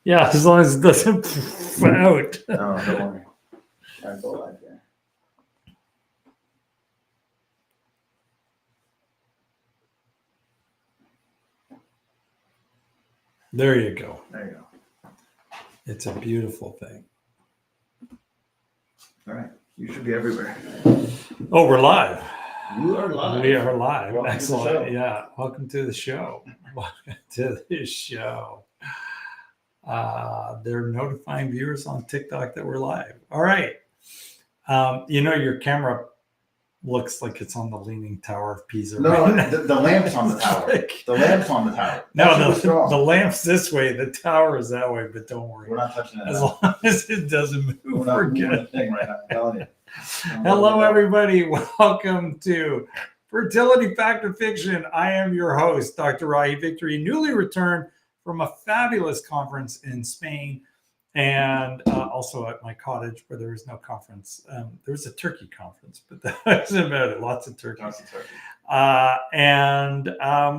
Yeah, as long as it doesn't out. No, don't worry. I'll go like that. There you go. There you go. It's a beautiful thing. All right. You should be everywhere. Oh, we're live. You are live. We are live. Welcome Excellent. Yeah. Welcome to the show. Welcome to the show. They're notifying viewers on TikTok that we're live. All right. Your camera looks like it's on the Leaning Tower of Pisa. No, right? the lamp's on the tower. The lamp's on the tower. No, the lamp's this way. The tower is that way, but don't worry. We're not touching it. As long as it doesn't move, we're we're moving good. the thing right now. I'm telling you. Hello, everybody. Welcome to Fertility Fact or Fiction. I am your host, Dr. Rahi Victory, newly returned from a fabulous conference in Spain and also at my cottage where there was no conference. There was a turkey conference, but that's about it. Lots of turkey. And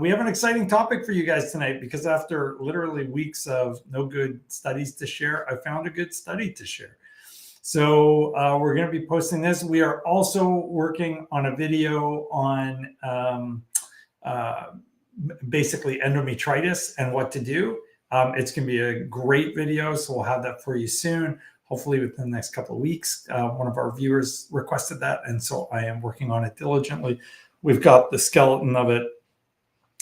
we have an exciting topic for you guys tonight because after literally weeks of no good studies to share, I found a good study to share. So we're going to be posting this. We are also working on a video on basically endometritis and what to do. It's going to be a great video, so we'll have that for you soon, hopefully within the next couple of weeks. One of our viewers requested that, and so I am working on it diligently. We've got the skeleton of it,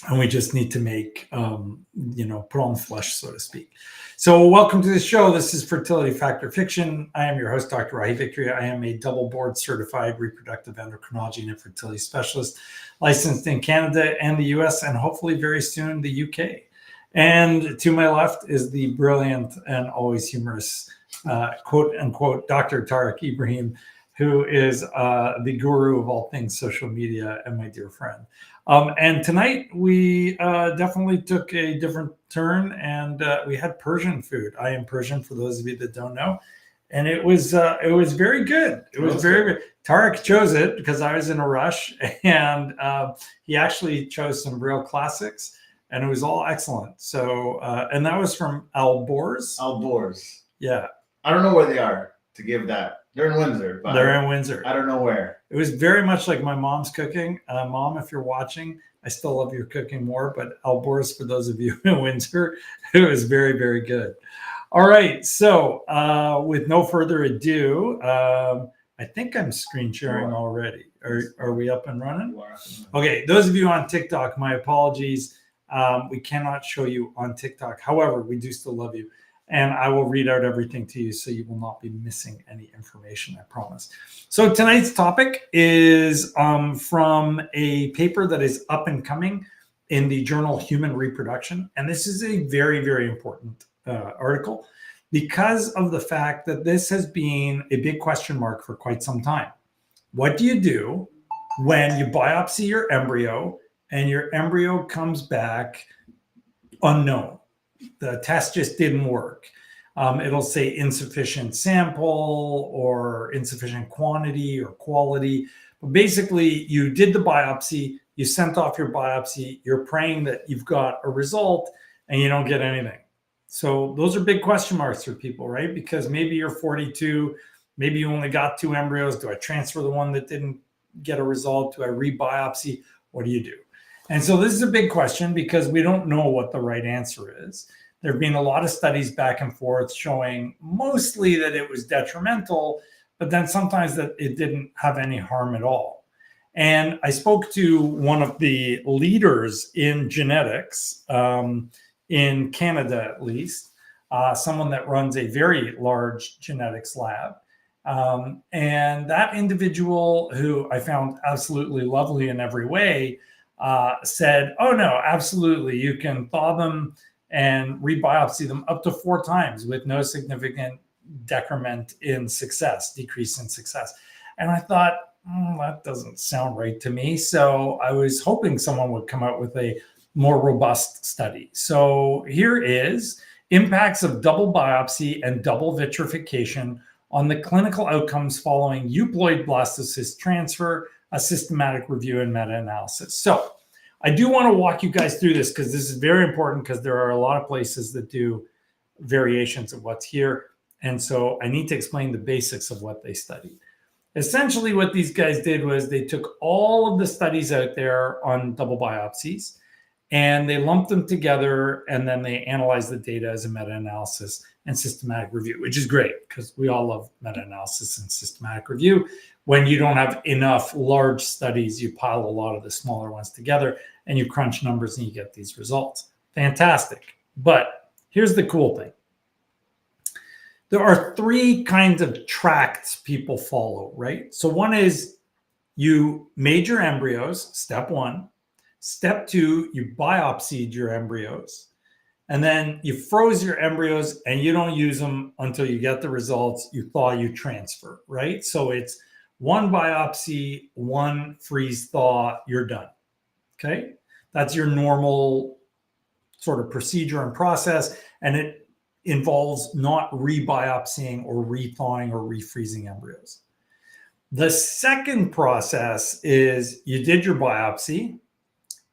and we just need to make, put on the flesh, so to speak. So welcome to the show. This is Fertility Fact or Fiction. I am your host, Dr. Rahi Victory. I am a double board certified reproductive endocrinology and infertility specialist, licensed in Canada and the US, and hopefully very soon the UK. And to my left is the brilliant and always humorous, quote unquote, Dr. Tariq Ibrahim, who is the guru of all things social media and my dear friend. And tonight we definitely took a different turn and we had Persian food. I am Persian for those of you that don't know. And it was very good. It was very good. Tariq chose it because I was in a rush and he actually chose some real classics and it was all excellent. So, and that was from Al Borz. Al Borz. Yeah. I don't know where they are to give that. They're in Windsor. But they're in Windsor. I don't know where. It was very much like my mom's cooking. Mom, if you're watching, I still love your cooking more, but Al Borz, for those of you in Windsor, it was very, very good. All right. So with no further ado, I think I'm screen sharing already. Are we up and running? Okay. Those of you on TikTok, my apologies. We cannot show you on TikTok. However, we do still love you. And I will read out everything to you so you will not be missing any information, I promise. So tonight's topic is from a paper that is up and coming in the journal Human Reproduction. And this is a very, very important article because of the fact that this has been a big question mark for quite some time. What do you do when you biopsy your embryo and your embryo comes back unknown? The test just didn't work. It'll say insufficient sample or insufficient quantity or quality. But basically, you did the biopsy, you sent off your biopsy, you're praying that you've got a result and you don't get anything. So those are big question marks for people, right? Because maybe you're 42, maybe you only got 2 embryos. Do I transfer the one that didn't get a result? Do I rebiopsy? What do you do? And so this is a big question because we don't know what the right answer is. There have been a lot of studies back and forth showing mostly that it was detrimental, but then sometimes that it didn't have any harm at all. And I spoke to one of the leaders in genetics, in Canada at least, someone that runs a very large genetics lab. And that individual, who I found absolutely lovely in every way, said, oh no, absolutely. You can thaw them and rebiopsy them up to 4 times with no significant decrement in success, decrease in success. And I thought, that doesn't sound right to me. So I was hoping someone would come out with a more robust study. So here is impacts of double biopsy and double vitrification on the clinical outcomes following euploid blastocyst transfer, a systematic review and meta-analysis. So I do want to walk you guys through this because this is very important because there are a lot of places that do variations of what's here. And so I need to explain the basics of what they studied. Essentially, what these guys did was they took all of the studies out there on double biopsies and they lumped them together, and then they analyzed the data as a meta-analysis and systematic review, which is great because we all love meta-analysis and systematic review. When you don't have enough large studies, you pile a lot of the smaller ones together and you crunch numbers and you get these results. Fantastic. But here's the cool thing. There are three kinds of tracks people follow, right? So one is you made your embryos, step one. Step two, you biopsied your embryos. And then you froze your embryos and you don't use them until you get the results. You thaw, you transfer, right? So it's one biopsy, one freeze thaw, you're done. Okay? That's your normal sort of procedure and process. And it involves not rebiopsying or rethawing or refreezing embryos. The second process is you did your biopsy.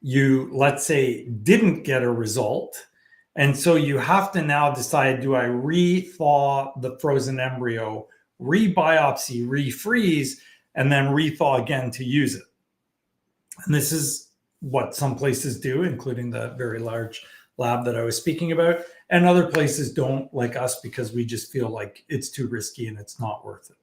You, let's say, didn't get a result. And so you have to now decide, do I rethaw the frozen embryo, rebiopsy, refreeze, and then rethaw again to use it? And this is what some places do, including the very large lab that I was speaking about. And other places don't, like us, because we just feel like it's too risky and it's not worth it.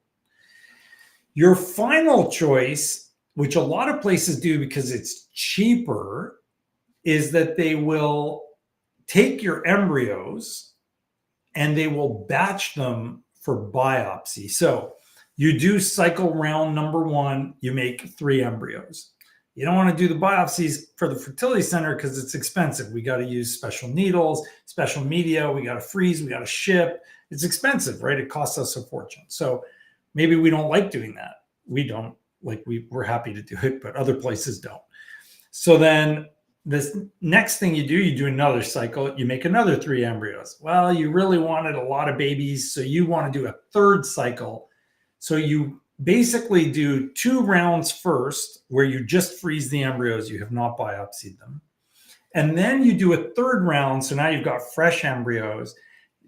Your final choice, which a lot of places do because it's cheaper, is that they will take your embryos and they will batch them for biopsy. So you do cycle round number one, you make 3 embryos. You don't want to do the biopsies for the fertility center because it's expensive. We got to use special needles, special media, we got to freeze, we got to ship. It's expensive, right? It costs us a fortune. So maybe we don't like doing that. We don't. Like we're happy to do it, but other places don't. So then this next thing you do another cycle, you make another 3 embryos. Well, you really wanted a lot of babies, so you want to do a third cycle. So you basically do 2 rounds first, where you just freeze the embryos, you have not biopsied them. And then you do a third round, so now you've got fresh embryos.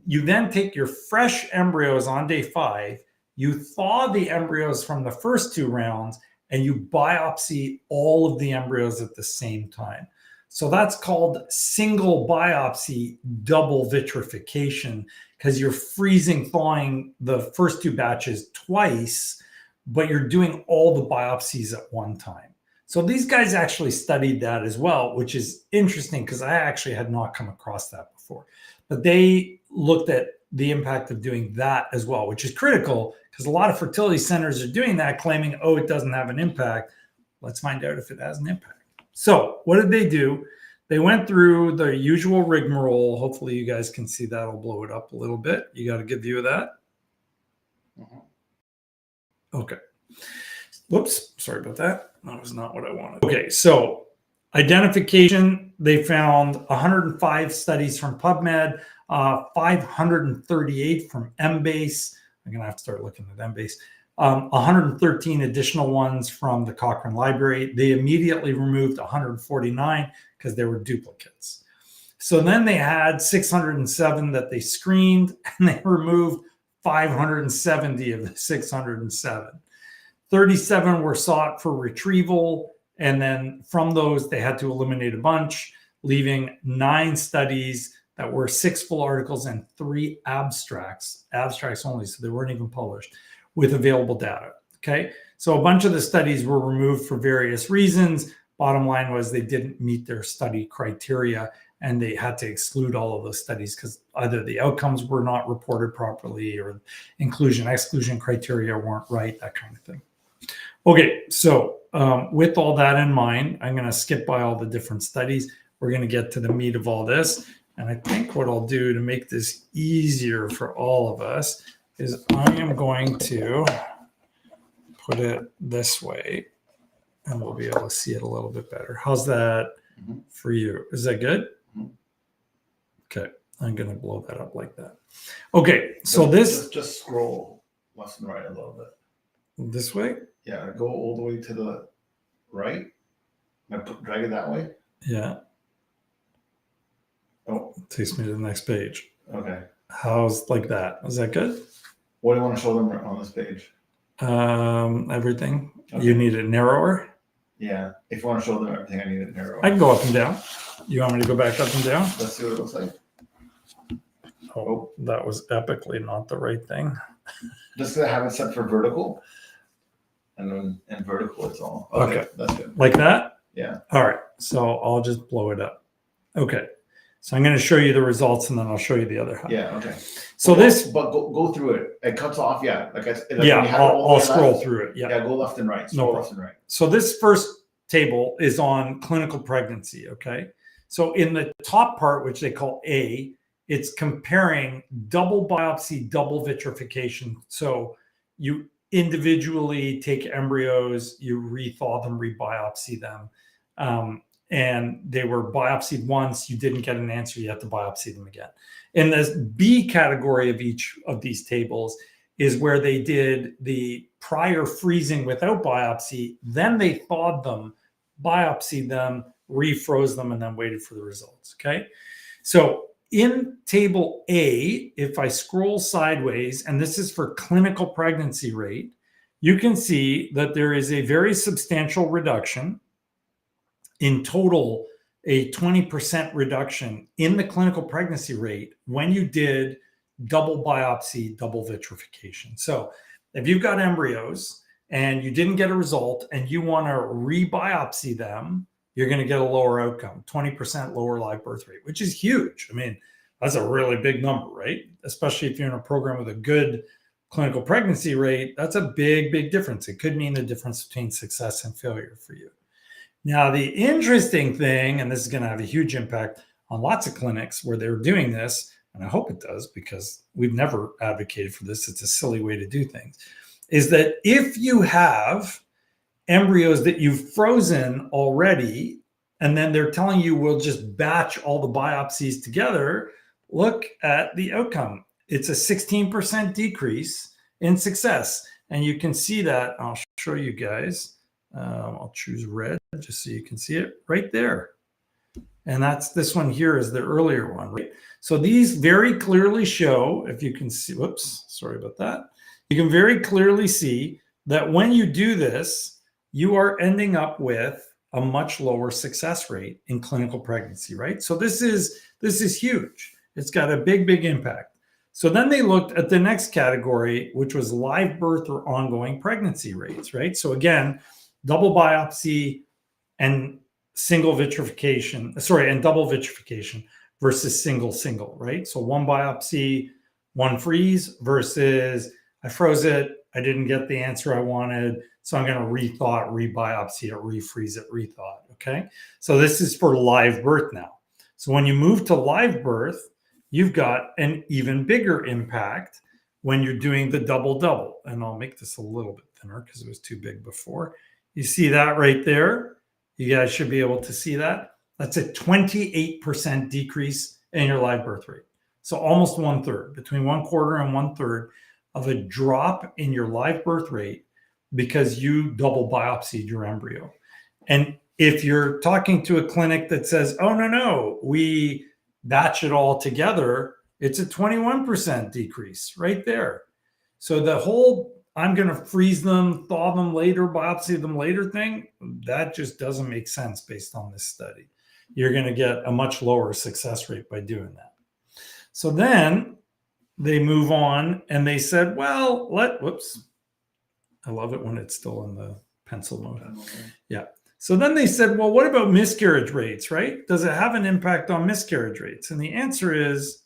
You then take your fresh embryos on day 5, you thaw the embryos from the first 2 rounds, and you biopsy all of the embryos at the same time. So that's called single biopsy double vitrification, because you're freezing, thawing the first 2 batches twice, but you're doing all the biopsies at one time. So these guys actually studied that as well, which is interesting because I actually had not come across that before. But they looked at the impact of doing that as well, which is critical because a lot of fertility centers are doing that, claiming, oh, it doesn't have an impact. Let's find out if it has an impact. So what did they do? They went through the usual rigmarole. Hopefully you guys can see that. I'll blow it up a little bit. You got a good view of that? Okay. Whoops, sorry about that. That was not what I wanted. Okay, so identification, they found 105 studies from PubMed, 538 from Embase. I'm going to have to start looking at Embase. 113 additional ones from the Cochrane Library. They immediately removed 149 because there were duplicates. So then they had 607 that they screened, and they removed 570 of the 607. 37 were sought for retrieval, and then from those, they had to eliminate a bunch, leaving 9 studies that were 6 full articles and 3 abstracts only, so they weren't even published, with available data. Okay, so a bunch of the studies were removed for various reasons. Bottom line was they didn't meet their study criteria, and they had to exclude all of those studies because either the outcomes were not reported properly or inclusion-exclusion criteria weren't right, that kind of thing. Okay, so with all that in mind, I'm going to skip by all the different studies. We're going to get to the meat of all this. And I think what I'll do to make this easier for all of us is I am going to put it this way, and we'll be able to see it a little bit better. How's that for you? Is that good? Okay, I'm going to blow that up like that. Okay, so just scroll left and right a little bit. This way? Yeah, go all the way to the right. Drag it that way. Yeah. Oh, it takes me to the next page. Okay. How's like that? Is that good? What do you want to show them on this page? Everything. Okay. You need it narrower. Yeah. If you want to show them everything, I need it narrower. I can go up and down. You want me to go back up and down? Let's see what it looks like. Oh, that was epically not the right thing. Just to have it set for vertical. And then in vertical, it's all. Okay. That's good. Like that? Yeah. All right. So I'll just blow it up. Okay. So I'm going to show you the results and then I'll show you the other half. Yeah. Okay. So but go through it. It cuts off. Yeah. I'll scroll through it. Yeah. Go left and right. No left and right. So this first table is on clinical pregnancy. Okay. So in the top part, which they call A, it's comparing double biopsy, double vitrification. So you individually take embryos, you rethaw them, rebiopsy them. And they were biopsied once, you didn't get an answer, you have to biopsy them again. In the B category of each of these tables is where they did the prior freezing without biopsy, then they thawed them, biopsied them, refroze them, and then waited for the results, okay? So in table A, if I scroll sideways, and this is for clinical pregnancy rate, you can see that there is a very substantial reduction. In total, a 20% reduction in the clinical pregnancy rate when you did double biopsy, double vitrification. So if you've got embryos and you didn't get a result and you want to rebiopsy them, you're going to get a lower outcome, 20% lower live birth rate, which is huge. I mean, that's a really big number, right? Especially if you're in a program with a good clinical pregnancy rate, that's a big, big difference. It could mean the difference between success and failure for you. Now, the interesting thing, and this is going to have a huge impact on lots of clinics where they're doing this, and I hope it does because we've never advocated for this. It's a silly way to do things, is that if you have embryos that you've frozen already, and then they're telling you we'll just batch all the biopsies together, look at the outcome. It's a 16% decrease in success. And you can see that. I'll show you guys. I'll choose red just so you can see it right there. And that's this one here is the earlier one, right? So these very clearly show, if you can see, whoops, sorry about that. You can very clearly see that when you do this, you are ending up with a much lower success rate in clinical pregnancy, right? So this is huge. It's got a big, big impact. So then they looked at the next category, which was live birth or ongoing pregnancy rates, right? So again, double biopsy and single vitrification, and double vitrification versus single, right? So one biopsy, one freeze versus I froze it, I didn't get the answer I wanted, so I'm going to rethaw it, rebiopsy it, refreeze it, rethaw it, okay? So this is for live birth now. So when you move to live birth, you've got an even bigger impact when you're doing the double. And I'll make this a little bit thinner because it was too big before. You see that right there? You guys should be able to see that. That's a 28% decrease in your live birth rate. So almost 1/3, between 1/4 and 1/3 of a drop in your live birth rate because you double biopsied your embryo. And if you're talking to a clinic that says, oh, no, we batch it all together, it's a 21% decrease right there. So the whole I'm going to freeze them, thaw them later, biopsy them later thing, that just doesn't make sense based on this study. You're going to get a much lower success rate by doing that. So then they move on and they said, well, whoops. I love it when it's still in the pencil mode. Yeah. So then they said, well, what about miscarriage rates, right? Does it have an impact on miscarriage rates? And the answer is,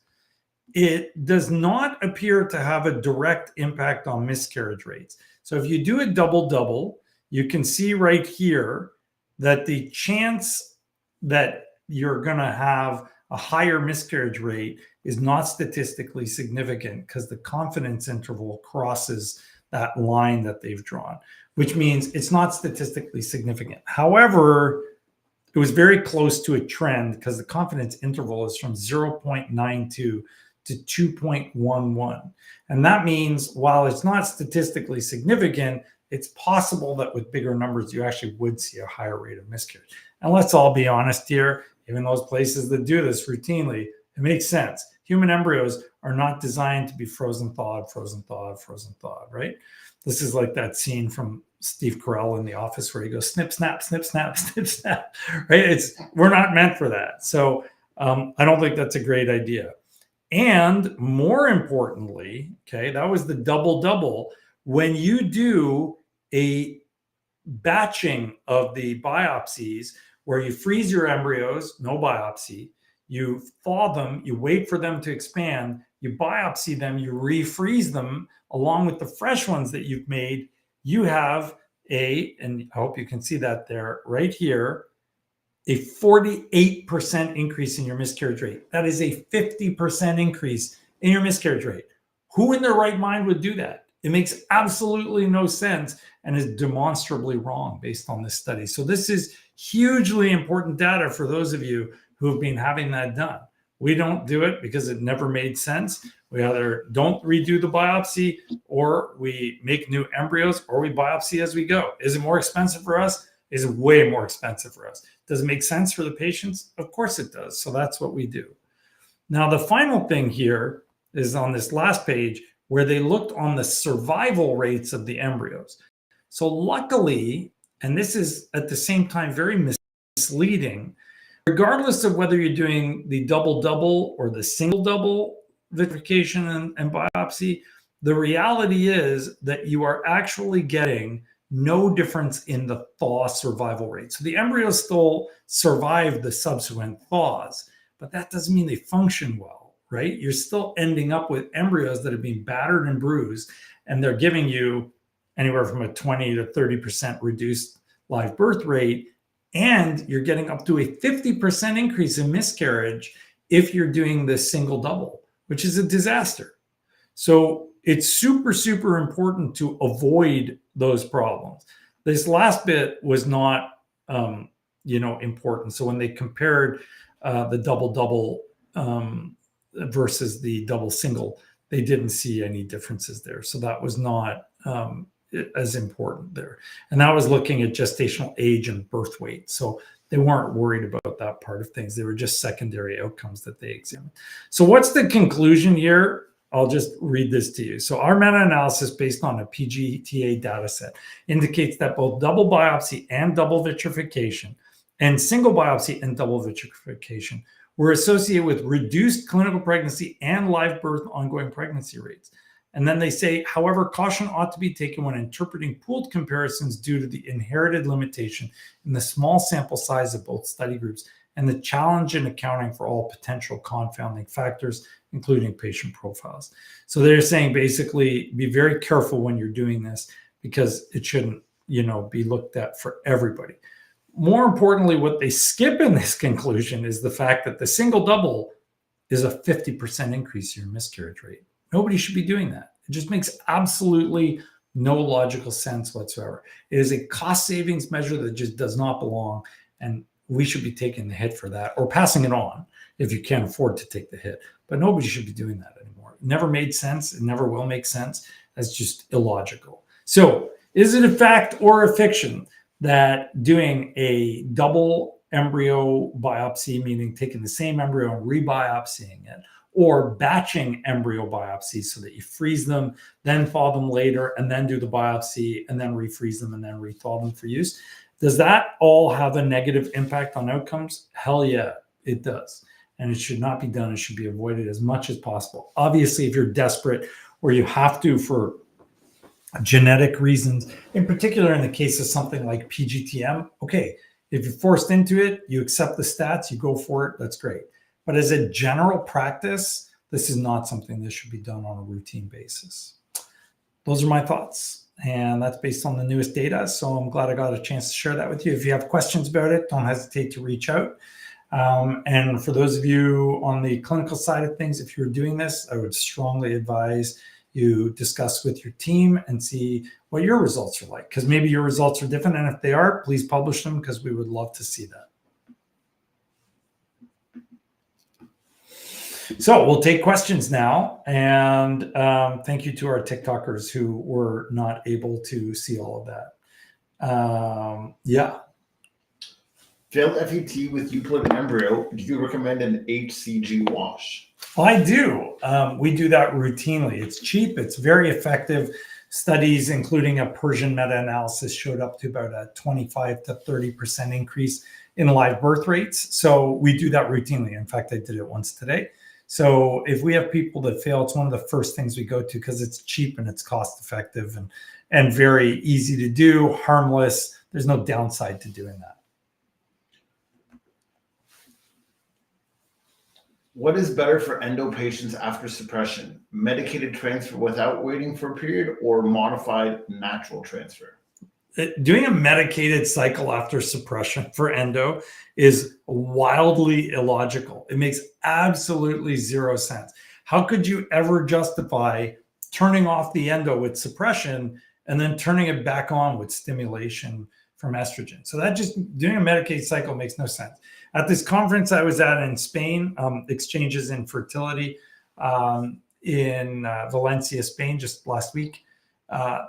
it does not appear to have a direct impact on miscarriage rates. So if you do a double, you can see right here that the chance that you're going to have a higher miscarriage rate is not statistically significant because the confidence interval crosses that line that they've drawn, which means it's not statistically significant. However, it was very close to a trend because the confidence interval is from 0.92 to 2.11. And that means while it's not statistically significant, it's possible that with bigger numbers, you actually would see a higher rate of miscarriage. And let's all be honest here, even those places that do this routinely, it makes sense. Human embryos are not designed to be frozen thawed, right? This is like that scene from Steve Carell in The Office where he goes snip, snap, snip, snap, snip, snap, right? We're not meant for that. So I don't think that's a great idea. And more importantly, okay, that was the double. When you do a batching of the biopsies where you freeze your embryos, no biopsy, you thaw them, you wait for them to expand, you biopsy them, you refreeze them along with the fresh ones that you've made, you have and I hope you can see that there right here, a 48% increase in your miscarriage rate. That is a 50% increase in your miscarriage rate. Who in their right mind would do that? It makes absolutely no sense and is demonstrably wrong based on this study. So this is hugely important data for those of you who have been having that done. We don't do it because it never made sense. We either don't redo the biopsy, or we make new embryos, or we biopsy as we go. Is it more expensive for us? Is way more expensive for us. Does it make sense for the patients? Of course it does. So that's what we do. Now, the final thing here is on this last page where they looked on the survival rates of the embryos. So luckily, and this is at the same time very misleading, regardless of whether you're doing the double or the single vitrification and biopsy, the reality is that you are actually getting no difference in the thaw survival rate. So the embryos still survive the subsequent thaws, but that doesn't mean they function well, right? You're still ending up with embryos that have been battered and bruised, and they're giving you anywhere from a 20 to 30% reduced live birth rate, and you're getting up to a 50% increase in miscarriage if you're doing the single, which is a disaster. So it's super important to avoid those problems. This last bit was not, important. So when they compared the double versus the double-single, they didn't see any differences there. So that was not as important there. And that was looking at gestational age and birth weight. So they weren't worried about that part of things. They were just secondary outcomes that they examined. So what's the conclusion here? I'll just read this to you. So our meta-analysis based on a PGTA data set indicates that both double biopsy and double vitrification and single biopsy and double vitrification were associated with reduced clinical pregnancy and live birth ongoing pregnancy rates. And then they say, however, caution ought to be taken when interpreting pooled comparisons due to the inherited limitation in the small sample size of both study groups and the challenge in accounting for all potential confounding factors, including patient profiles. So they're saying basically be very careful when you're doing this because it shouldn't, be looked at for everybody. More importantly, what they skip in this conclusion is the fact that the single is a 50% increase in your miscarriage rate. Nobody should be doing that. It just makes absolutely no logical sense whatsoever. It is a cost savings measure that just does not belong, and we should be taking the hit for that or passing it on if you can't afford to take the hit. But nobody should be doing that anymore. It never made sense. It never will make sense. That's just illogical. So is it a fact or a fiction that doing a double embryo biopsy, meaning taking the same embryo and rebiopsying it, or batching embryo biopsies so that you freeze them, then thaw them later, and then do the biopsy, and then refreeze them, and then rethaw them for use? Does that all have a negative impact on outcomes? Hell yeah, it does. And it should not be done. It should be avoided as much as possible. Obviously, if you're desperate or you have to for genetic reasons, in particular in the case of something like PGTM, okay, if you're forced into it, you accept the stats, you go for it, that's great. But as a general practice, this is not something that should be done on a routine basis. Those are my thoughts. And that's based on the newest data. So I'm glad I got a chance to share that with you. If you have questions about it, don't hesitate to reach out. And for those of you on the clinical side of things, if you're doing this, I would strongly advise you discuss with your team and see what your results are like, because maybe your results are different. And if they are, please publish them because we would love to see that. So we'll take questions now. And thank you to our TikTokers who were not able to see all of that. Yeah. Failed FET with euploid embryo. Do you recommend an HCG wash? I do. We do that routinely. It's cheap. It's very effective. Studies, including a Persian meta-analysis, showed up to about a 25 to 30% increase in live birth rates. So we do that routinely. In fact, I did it once today. So if we have people that fail, it's one of the first things we go to because it's cheap and it's cost effective and very easy to do, harmless. There's no downside to doing that. What is better for endo patients after suppression? Medicated transfer without waiting for a period or modified natural transfer? Doing a medicated cycle after suppression for endo is wildly illogical. It makes absolutely zero sense. How could you ever justify turning off the endo with suppression and then turning it back on with stimulation from estrogen? So that just doing a medicated cycle makes no sense. At this conference I was at in Spain, Exchanges in Fertility, in Valencia, Spain, just last week,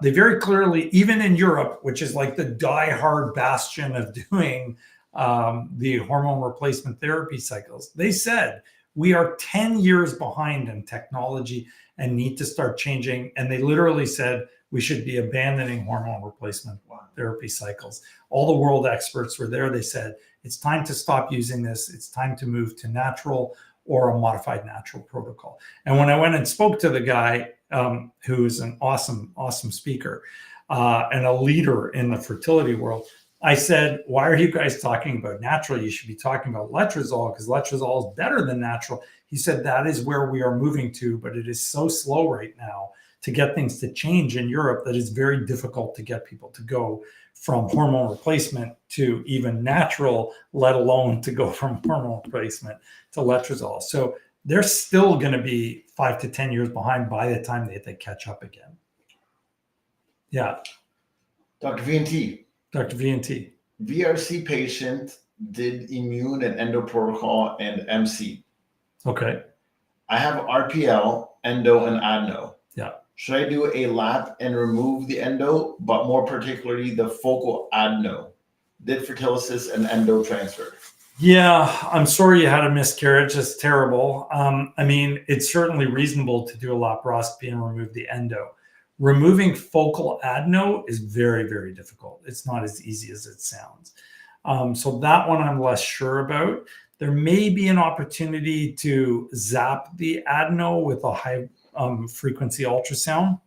they very clearly, even in Europe, which is like the die-hard bastion of doing the hormone replacement therapy cycles, they said we are 10 years behind in technology and need to start changing. And they literally said we should be abandoning hormone replacement therapy cycles. All the world experts were there. They said it's time to stop using this. It's time to move to natural or a modified natural protocol. And when I went and spoke to the guy, who is an awesome speaker and a leader in the fertility world, I said, why are you guys talking about natural? You should be talking about letrozole because letrozole is better than natural. He said, that is where we are moving to, but it is so slow right now to get things to change in Europe that it's very difficult to get people to go from hormone replacement to even natural, let alone to go from hormone replacement to letrozole. So they're still going to be 5 to 10 years behind by the time they catch up again. Yeah. Dr. VNT. Dr. VNT. VRC patient did immune and endo protocol and MC. Okay. I have RPL, endo, and adeno. Yeah. Should I do a lap and remove the endo, but more particularly the focal adeno? Did fertility and endo transfer? Yeah, I'm sorry you had a miscarriage. That's terrible. I mean, it's certainly reasonable to do a laparoscopy and remove the endo. Removing focal adeno is very, very difficult. It's not as easy as it sounds. So that one I'm less sure about. There may be an opportunity to zap the adeno with a high frequency ultrasound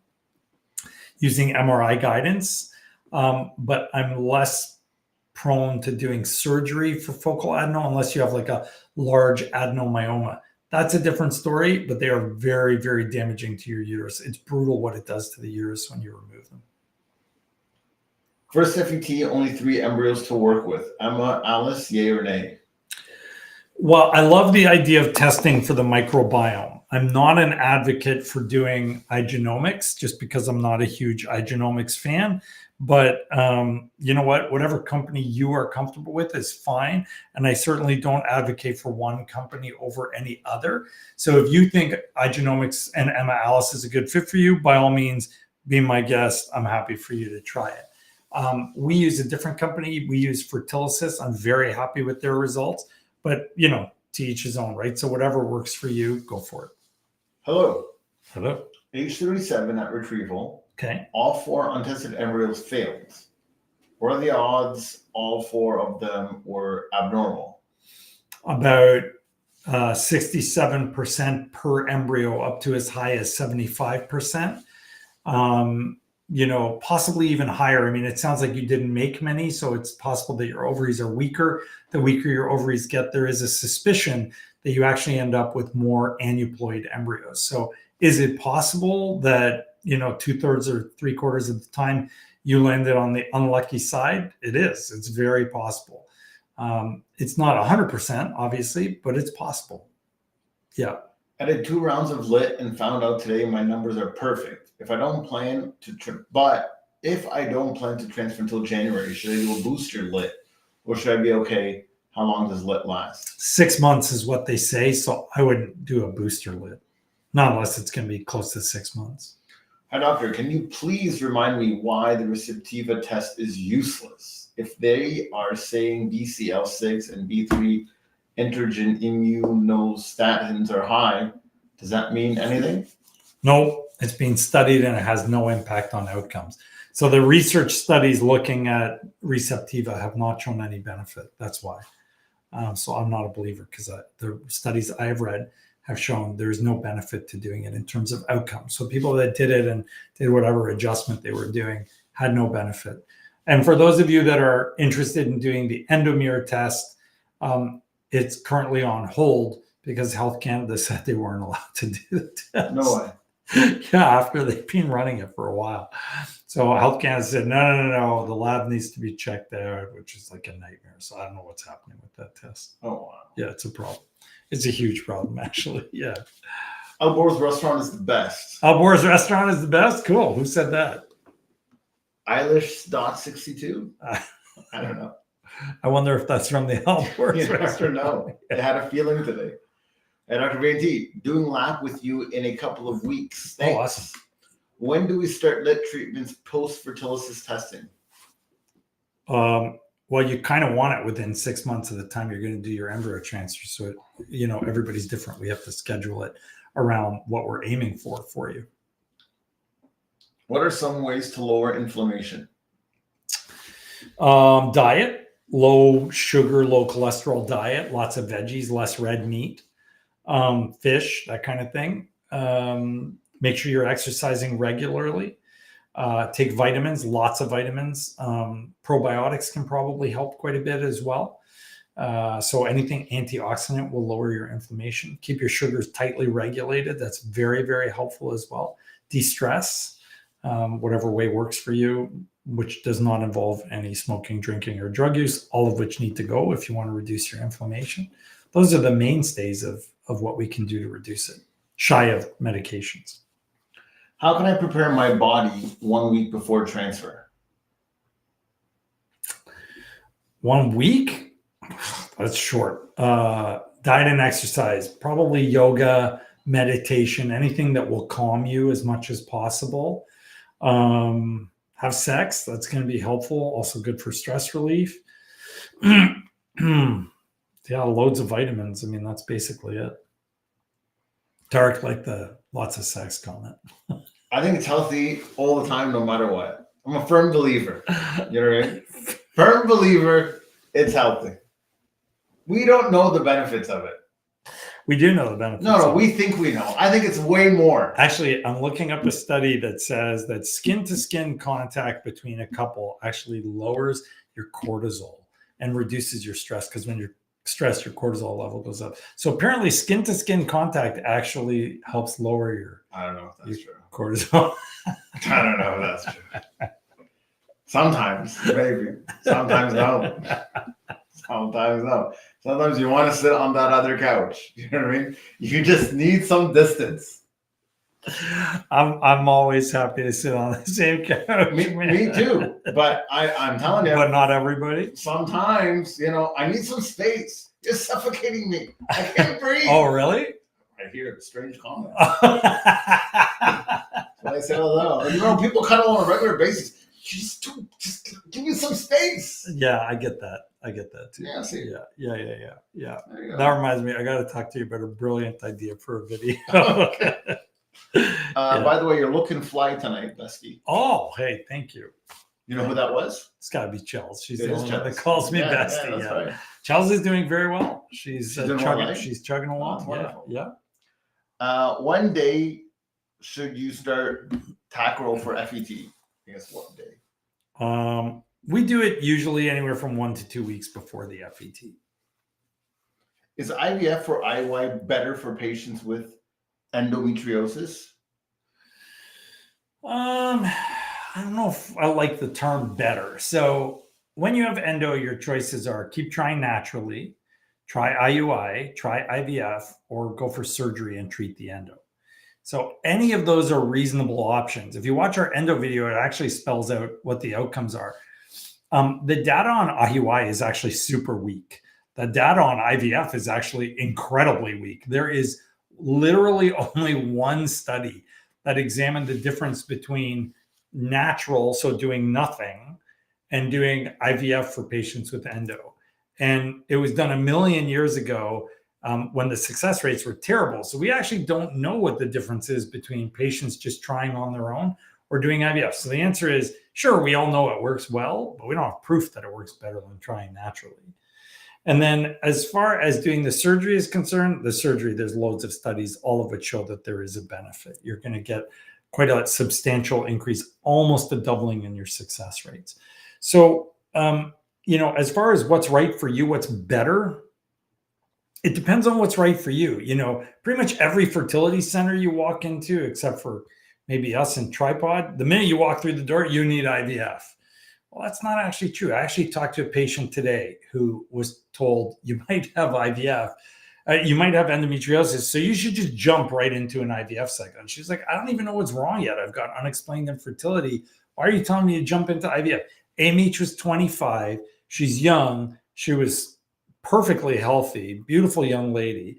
using MRI guidance, but I'm less prone to doing surgery for focal adeno unless you have like a large adenomyoma. That's a different story, but they are very, very damaging to your uterus. It's brutal what it does to the uterus when you remove them. First FET, only 3 embryos to work with. Emma, Alice, yay or nay? Well, I love the idea of testing for the microbiome. I'm not an advocate for doing igenomics just because I'm not a huge igenomics fan. But you know what? Whatever company you are comfortable with is fine. And I certainly don't advocate for one company over any other. So if you think igenomics and Emma Alice is a good fit for you, by all means, be my guest. I'm happy for you to try it. We use a different company. We use Fertility. I'm very happy with their results. But, you know, to each his own, right? So whatever works for you, go for it. Hello. Hello. Age 37 at retrieval. Okay. All 4 untested embryos failed. What are the odds all 4 of them were abnormal? About 67% per embryo, up to as high as 75%. You know, possibly even higher. I mean, it sounds like you didn't make many, so it's possible that your ovaries are weaker. The weaker your ovaries get, there is a suspicion that you actually end up with more aneuploid embryos. So is it possible that, you know, 2/3 or 3/4 of the time you landed on the unlucky side? It is. It's very possible. It's not 100%, obviously, but it's possible. Yeah. I did 2 rounds of lit and found out today my numbers are perfect. If I don't plan to transfer until January, should I do a booster lit, or should I be okay? How long does lit last? 6 months is what they say, so I wouldn't do a booster lit, not unless it's going to be close to 6 months. Hi, doctor. Can you please remind me why the Receptiva test is useless? If they are saying BCL6 and B3 estrogen immunostatins are high. Does that mean anything? No, it's being studied and it has no impact on outcomes. So the research studies looking at Receptiva have not shown any benefit. That's why. So I'm not a believer because the studies I've read have shown there's no benefit to doing it in terms of outcomes. So people that did it and did whatever adjustment they were doing had no benefit. And for those of you that are interested in doing the endomere test, it's currently on hold because Health Canada said they weren't allowed to do the test. No way. Yeah, after they've been running it for a while. So Health Canada said, no, the lab needs to be checked out, which is like a nightmare. So I don't know what's happening with that test. Oh, wow. Yeah, it's a problem. It's a huge problem, actually. Yeah. Albor's restaurant is the best. Albor's restaurant is the best? Cool. Who said that? Eilish.62? I don't know. I wonder if that's from the Albor's You never restaurant. know. They had a feeling today. And Dr. VNT, doing lab with you in a couple of weeks. Thanks. Oh, awesome. When do we start LIT treatments post-fertility testing? Well, you kind of want it within 6 months of the time you're going to do your embryo transfer. So, everybody's different. We have to schedule it around what we're aiming for you. What are some ways to lower inflammation? Diet, low sugar, low cholesterol diet, lots of veggies, less red meat, fish, that kind of thing. Make sure you're exercising regularly. Take vitamins, lots of vitamins. Probiotics can probably help quite a bit as well. So anything antioxidant will lower your inflammation. Keep your sugars tightly regulated. That's very, very helpful as well. De-stress, whatever way works for you, which does not involve any smoking, drinking, or drug use, all of which need to go if you want to reduce your inflammation. Those are the mainstays of what we can do to reduce it, shy of medications. How can I prepare my body 1 week before transfer? 1 week? That's short. Diet and exercise, probably yoga, meditation, anything that will calm you as much as possible. Have sex. That's going to be helpful. Also good for stress relief. Yeah, loads of vitamins. I mean, that's basically it. Tarek liked the lots of sex comment. I think it's healthy all the time, no matter what. I'm a firm believer. You know what I mean? Firm believer, it's healthy. We don't know the benefits of it. We do know the benefits. No, we think we know. I think it's way more. Actually, I'm looking up a study that says that skin-to-skin contact between a couple actually lowers your cortisol and reduces your stress, because when you're stressed, your cortisol level goes up. So apparently skin-to-skin contact actually helps lower your I don't know if that's true. Cortisol. I don't know if that's true. Sometimes, maybe. Sometimes no. Sometimes no. Sometimes you want to sit on that other couch. You know what I mean? You just need some distance. I'm always happy to sit on the same couch. Me too. But I'm telling you. But not everybody. Sometimes, I need some space. You're suffocating me. I can't breathe. Oh, really? I hear strange comments. But I say, people cuddle on a regular basis. Just give me some space. Yeah, I get that. I get that too. Yeah, see. Yeah. That reminds me, I got to talk to you about a brilliant idea for a video. Okay. By the way, you're looking fly tonight, Bestie. Oh, hey, thank you. You know who that was? It's got to be Chels. She's It the is only one that Chels. calls me Yeah, Bestie. that's right. Chels is doing very well. She's doing well, right? She's chugging along. That's wonderful. Yeah. One day should you start tack roll for FET? I guess what day? We do it usually anywhere from 1 to 2 weeks before the FET. Is IVF or IUI better for patients with endometriosis? I don't know if I like the term better. So when you have endo, your choices are keep trying naturally, try IUI, try IVF, or go for surgery and treat the endo. So any of those are reasonable options. If you watch our endo video, it actually spells out what the outcomes are. The data on IUI is actually super weak. The data on IVF is actually incredibly weak. There is literally only one study that examined the difference between natural, so doing nothing, and doing IVF for patients with endo. And it was done a million years ago when the success rates were terrible. So we actually don't know what the difference is between patients just trying on their own or doing IVF. So the answer is, sure, we all know it works well, but we don't have proof that it works better than trying naturally. And then as far as doing the surgery is concerned, the surgery, there's loads of studies, all of which show that there is a benefit. You're going to get quite a substantial increase, almost a doubling in your success rates. So, as far as what's right for you, what's better, it depends on what's right for you. Pretty much every fertility center you walk into, except for maybe us in Tripod, the minute you walk through the door, you need IVF. Well, that's not actually true. I actually talked to a patient today who was told you might have IVF, you might have endometriosis, so you should just jump right into an IVF cycle. And she's like, I don't even know what's wrong yet. I've got unexplained infertility. Why are you telling me to jump into IVF? Amy was 25. She's young. She was perfectly healthy, beautiful young lady.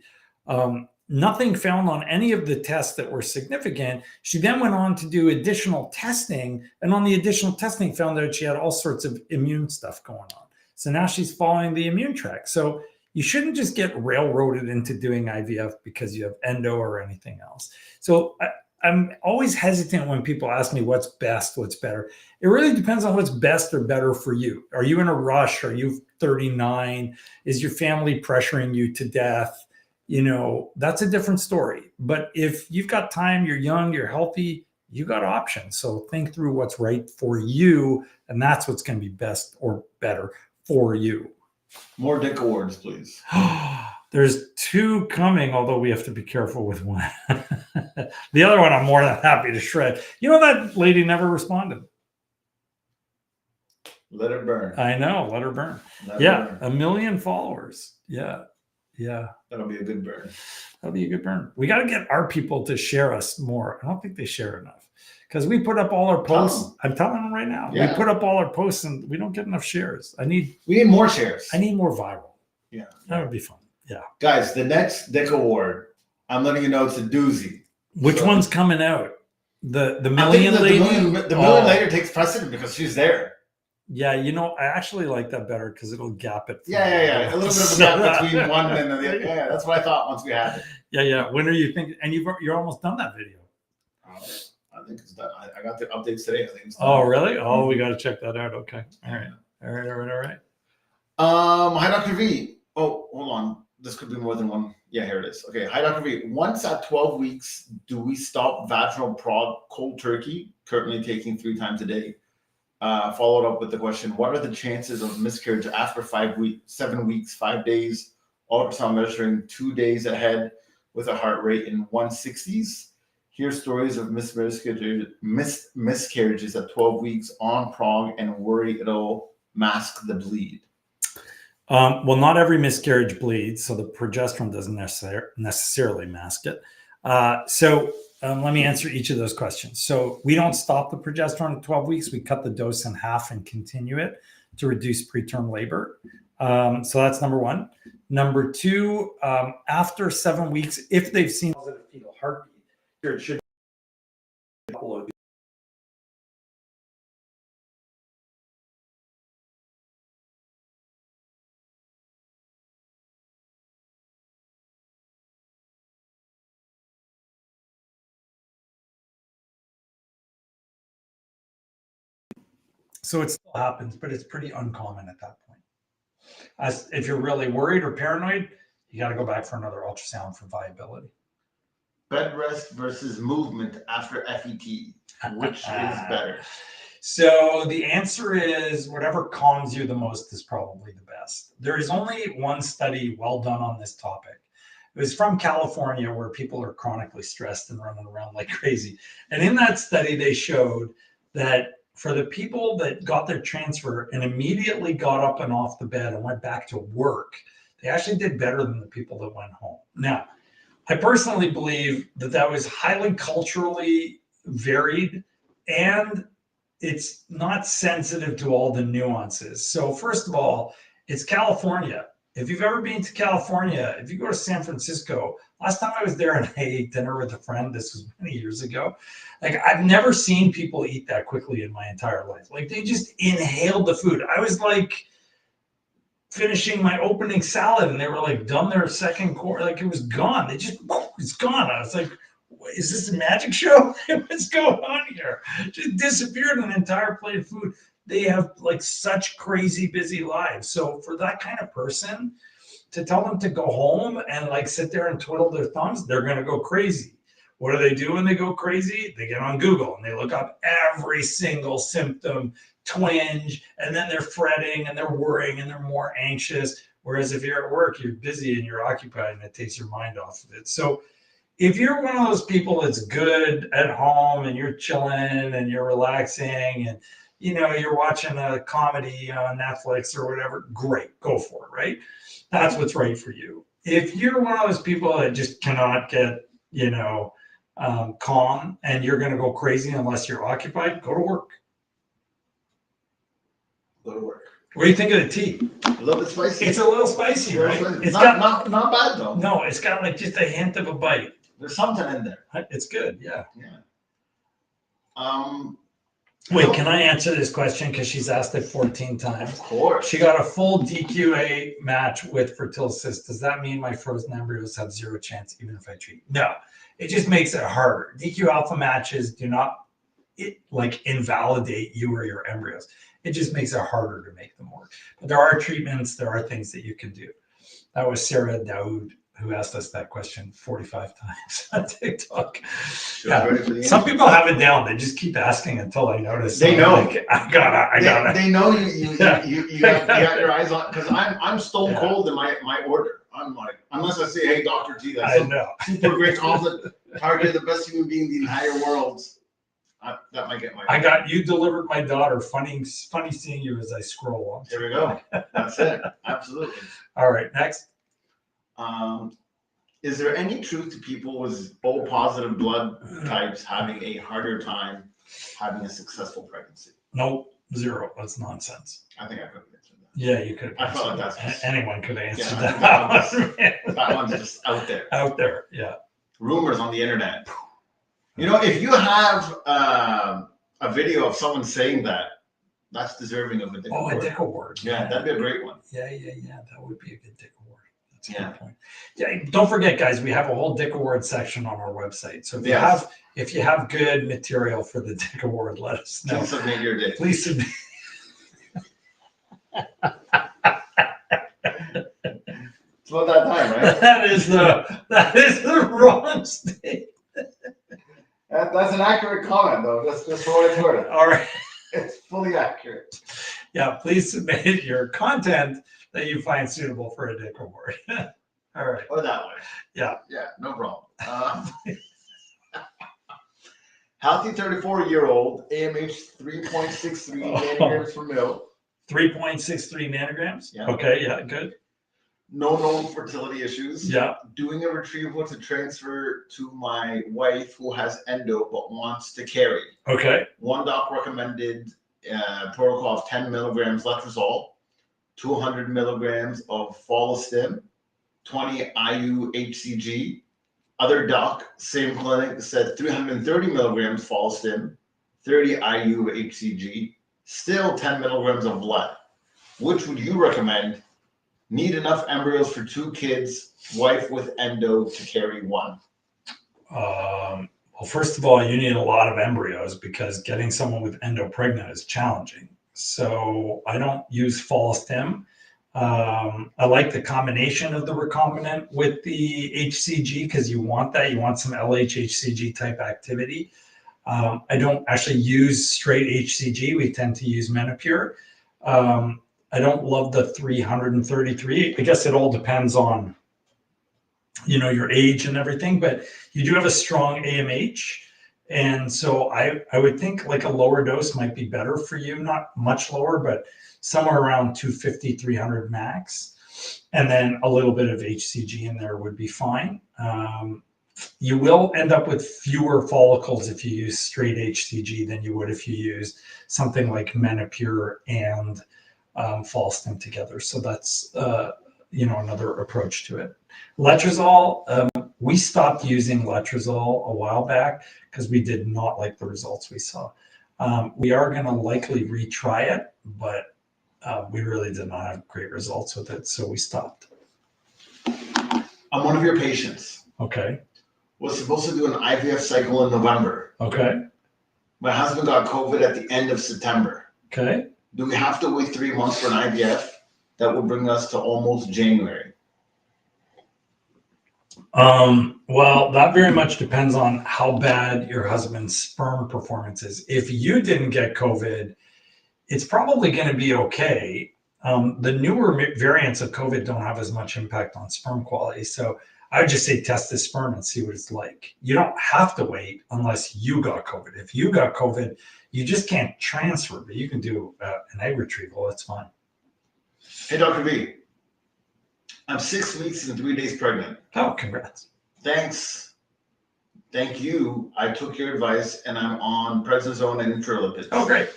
Nothing found on any of the tests that were significant. She then went on to do additional testing, and on the additional testing found out she had all sorts of immune stuff going on. So now she's following the immune track. So you shouldn't just get railroaded into doing IVF because you have endo or anything else. So I'm always hesitant when people ask me what's best, what's better. It really depends on what's best or better for you. Are you in a rush? Are you 39? Is your family pressuring you to death? That's a different story. But if you've got time, you're young, you're healthy, you got options. So think through what's right for you, and that's what's going to be best or better for you. More dick awards, please. There's 2 coming, although we have to be careful with one. The other one I'm more than happy to shred. That lady never responded. Let it burn. I know, let her burn. Let her burn. 1 million followers. Yeah. That'll be a good burn. That'll be a good burn. We got to get our people to share us more. I don't think they share enough because we put up all our posts. I'm telling them right now. Yeah. We put up all our posts and we don't get enough shares. We need more shares. I need more viral. Yeah. That would be fun. Yeah. Guys, the next Dick Award, I'm letting you know it's a doozy. Which one's coming out? The million lady? The million lady takes precedent because she's there. Yeah, I actually like that better because it'll gap it. Yeah. A little bit of a gap between one and the other. Yeah, that's what I thought once we had it. Yeah. When are you thinking? And you're almost done that video. I think it's done. I got the updates today. I think it's done. Oh, really? Oh, we got to check that out. Okay. All right. Hi, Dr. V. Oh, hold on. This could be more than one. Yeah, here it is. Okay. Hi, Dr. V. Once at 12 weeks, do we stop vaginal prod cold turkey, currently taking 3 times a day? Followed up with the question, what are the chances of miscarriage after 7 weeks, 5 days, ultrasound measuring 2 days ahead with a heart rate in 160s? Hear stories of miscarriages at 12 weeks on prog and worry it'll mask the bleed. Well, not every miscarriage bleeds, so the progesterone doesn't necessarily mask it. Let me answer each of those questions. So we don't stop the progesterone at 12 weeks. We cut the dose in half and continue it to reduce preterm labor. So that's number 1. Number 2, after 7 weeks, if they've seen positive fetal heartbeat, it should be. So it still happens, but it's pretty uncommon at that point. If you're really worried or paranoid, you got to go back for another ultrasound for viability. Bed rest versus movement after FET, which is better? So the answer is whatever calms you the most is probably the best. There is only one study well done on this topic. It was from California, where people are chronically stressed and running around like crazy. And in that study, they showed that for the people that got their transfer and immediately got up and off the bed and went back to work, they actually did better than the people that went home. Now, I personally believe that was highly culturally varied, and it's not sensitive to all the nuances. So first of all, it's California. If you've ever been to California, if you go to San Francisco, last time I was there and I ate dinner with a friend, this was many years ago, like I've never seen people eat that quickly in my entire life. Like they just inhaled the food. I was like finishing my opening salad, and they were like done their second course, like it was gone. They just, it's gone. I was like, is this a magic show? What's going on here? Just disappeared an entire plate of food. They have like such crazy busy lives. So for that kind of person, to tell them to go home and like sit there and twiddle their thumbs, they're going to go crazy. What do they do when they go crazy? They get on Google and they look up every single symptom, twinge, and then they're fretting and they're worrying and they're more anxious. Whereas if you're at work, you're busy and you're occupied, and it takes your mind off of it. So if you're one of those people that's good at home and you're chilling and you're relaxing and you're watching a comedy on Netflix or whatever, great, go for it, right? That's what's right for you. If you're one of those people that just cannot get, calm, and you're going to go crazy unless you're occupied, go to work. Go to work. What do you think of the tea? A little bit spicy. It's a little spicy, right? It's not bad though. No, it's got like just a hint of a bite. There's something in there. It's good, yeah. Yeah. Wait, can I answer this question? Because she's asked it 14 times. Of course. She got a full DQA match with Fertility. Does that mean my frozen embryos have zero chance even if I treat? No, it just makes it harder. DQ alpha matches do not invalidate you or your embryos. It just makes it harder to make them work. But there are treatments, there are things that you can do. That was Sarah Daoud who asked us that question 45 times on TikTok. Yeah. Some people have it down. They just keep asking until I notice. They know. Like, I got it. They know you got your eyes on, because I'm stone cold in my order. I'm like, unless I say, hey, Dr. T, that's super great compliment. Target the best human being in the entire world. That might get my. You delivered my daughter. Funny seeing you as I scroll on. There we go. That's it. Absolutely. All right, next. Is there any truth to people with O positive blood types having a harder time having a successful pregnancy? Nope, zero. That's nonsense. I think I could have answered that. Yeah, you could. I felt like that's just, anyone could have answered that one's just out there. Out there, yeah. Rumors on the internet. If you have a video of someone saying that, that's deserving of a dick award. A dick award. Yeah, that'd be a great one. Yeah. That would be a good dick award. That's a good point. Yeah, don't forget, guys, we have a whole dick award section on our website. So if you have good material for the dick award, let us know. Please submit your dick. Please submit. It's about that time, right? That is the wrong state. That's an accurate comment, though. Just for what it's worth. All right. It's fully accurate. Yeah, please submit your content that you find suitable for a dick award. All right. Or that way. Yeah. Yeah, no problem. Healthy 34-year-old, AMH 3.63 nanograms per mil. 3.63 nanograms? Yeah. Okay, yeah, good. No known fertility issues. Yeah. Doing a retrieval to transfer to my wife who has endo but wants to carry. Okay. One doc recommended protocol of 10 milligrams letrozole, 200 milligrams of follistim, 20 IU HCG. Other doc, same clinic, said 330 milligrams follistim, 30 IU HCG, still 10 milligrams of blood. Which would you recommend? Need enough embryos for 2 kids, wife with endo to carry 1. Well, first of all, you need a lot of embryos because getting someone with endo pregnant is challenging. So I don't use follistim. I like the combination of the recombinant with the HCG because you want that. You want some LH-HCG type activity. I don't actually use straight HCG. We tend to use Menopur. I don't love the 333. I guess it all depends on, your age and everything, but you do have a strong AMH. And so I would think like a lower dose might be better for you, not much lower, but somewhere around 250, 300 max. And then a little bit of HCG in there would be fine. You will end up with fewer follicles if you use straight HCG than you would if you use something like Menopur and follistim together. So that's, another approach to it. Letrozole, we stopped using letrozole a while back because we did not like the results we saw. We are going to likely retry it, but we really did not have great results with it, so we stopped. I'm one of your patients. Okay. Was supposed to do an IVF cycle in November. Okay. My husband got COVID at the end of September. Okay. Do we have to wait 3 months for an IVF? That would bring us to almost January. Well, that very much depends on how bad your husband's sperm performance is. If you didn't get COVID, it's probably going to be okay. The newer variants of COVID don't have as much impact on sperm quality. So I would just say test the sperm and see what it's like. You don't have to wait unless you got COVID. If you got COVID, you just can't transfer, but you can do an egg retrieval. That's fine. Hey, Dr. V. I'm 6 weeks and 3 days pregnant. Oh, congrats. Thanks. Thank you. I took your advice and I'm on prednisone and interlipids. Oh, great.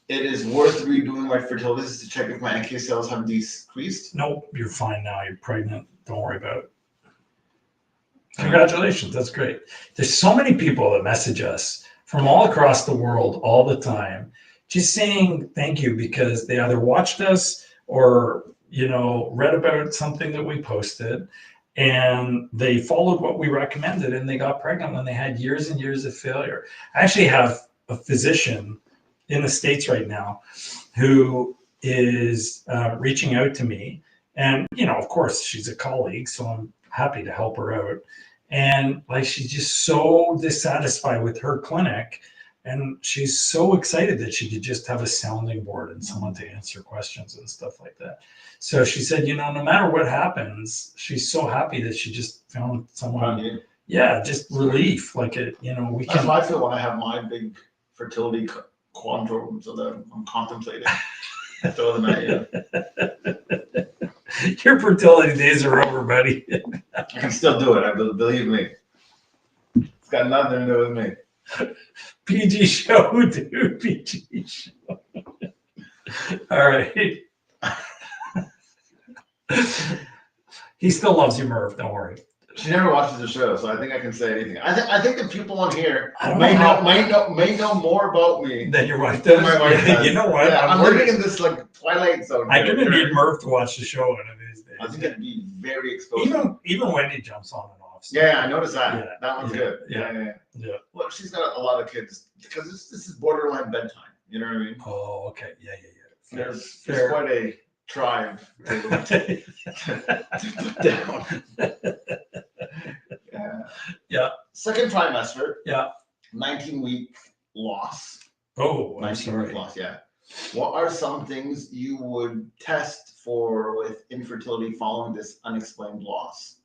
It is worth redoing my fertility to check if my NK cells have decreased. Nope, you're fine now. You're pregnant. Don't worry about it. Congratulations. That's great. There's so many people that message us from all across the world all the time, just saying thank you because they either watched us or, read about something that we posted and they followed what we recommended and they got pregnant when they had years and years of failure. I actually have a physician in the States right now who is reaching out to me. And, of course, she's a colleague, so I'm happy to help her out. And she's just so dissatisfied with her clinic. And she's so excited that she could just have a sounding board and someone to answer questions and stuff like that. So she said, no matter what happens, she's so happy that she just found someone. Yeah, just relief. We can. That's how I feel when I have my big fertility quandrum that I'm contemplating. Throw them at you. Your fertility days are over, buddy. I can still do it. Believe me. It's got nothing to do with me. PG show, dude. PG show. All right. He still loves you, Merv. Don't worry. She never watches the show, so I think I can say anything. I think the people on here may know more about me than your wife does. My wife does. You know what? Yeah, I'm living in this Twilight Zone. I couldn't need Merv to watch the show one of these days. I think it'd be very exposing. Even Wendy jumps on and off. So. Yeah, I noticed that. Yeah, that one's good. Yeah. Well, she's got a lot of kids because this is borderline bedtime. You know what I mean? Oh, okay. Yeah. There's quite a tribe to put down. Yeah. Second trimester. Yeah. 19-week loss. Oh, 19-week loss. Yeah. What are some things you would test for with infertility following this unexplained loss?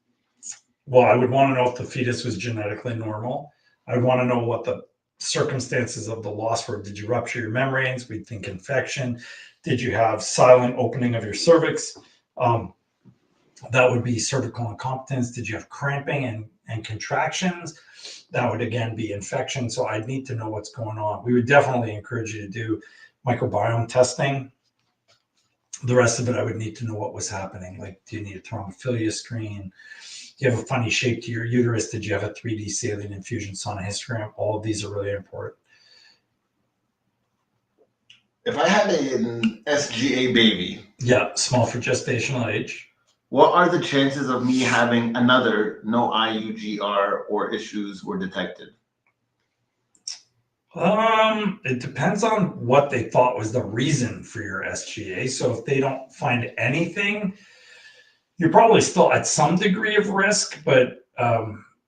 Well, I would want to know if the fetus was genetically normal. I'd want to know what the circumstances of the loss were. Did you rupture your membranes? We'd think infection. Did you have silent opening of your cervix? That would be cervical incompetence. Did you have cramping and contractions? That would again be infection. So I'd need to know what's going on. We would definitely encourage you to do microbiome testing. The rest of it, I would need to know what was happening. Like, do you need a thrombophilia screen? Do you have a funny shape to your uterus? Did you have a 3D saline infusion sonohysterogram? All of these are really important. If I had an SGA baby. Yeah, small for gestational age. What are the chances of me having another no IUGR or issues were detected? It depends on what they thought was the reason for your SGA. So if they don't find anything, you're probably still at some degree of risk, but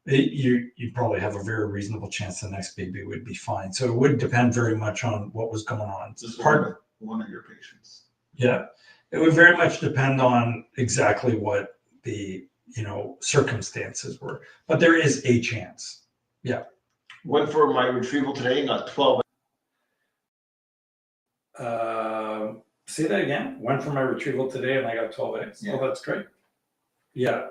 you probably have a very reasonable chance the next baby would be fine. So it would depend very much on what was going on. This is one of your patients. Yeah, it would very much depend on exactly what the circumstances were, but there is a chance. Yeah. Went for my retrieval today and got 12. Say that again. Went for my retrieval today and I got 12 eggs. Yeah. Oh, that's great. Yeah.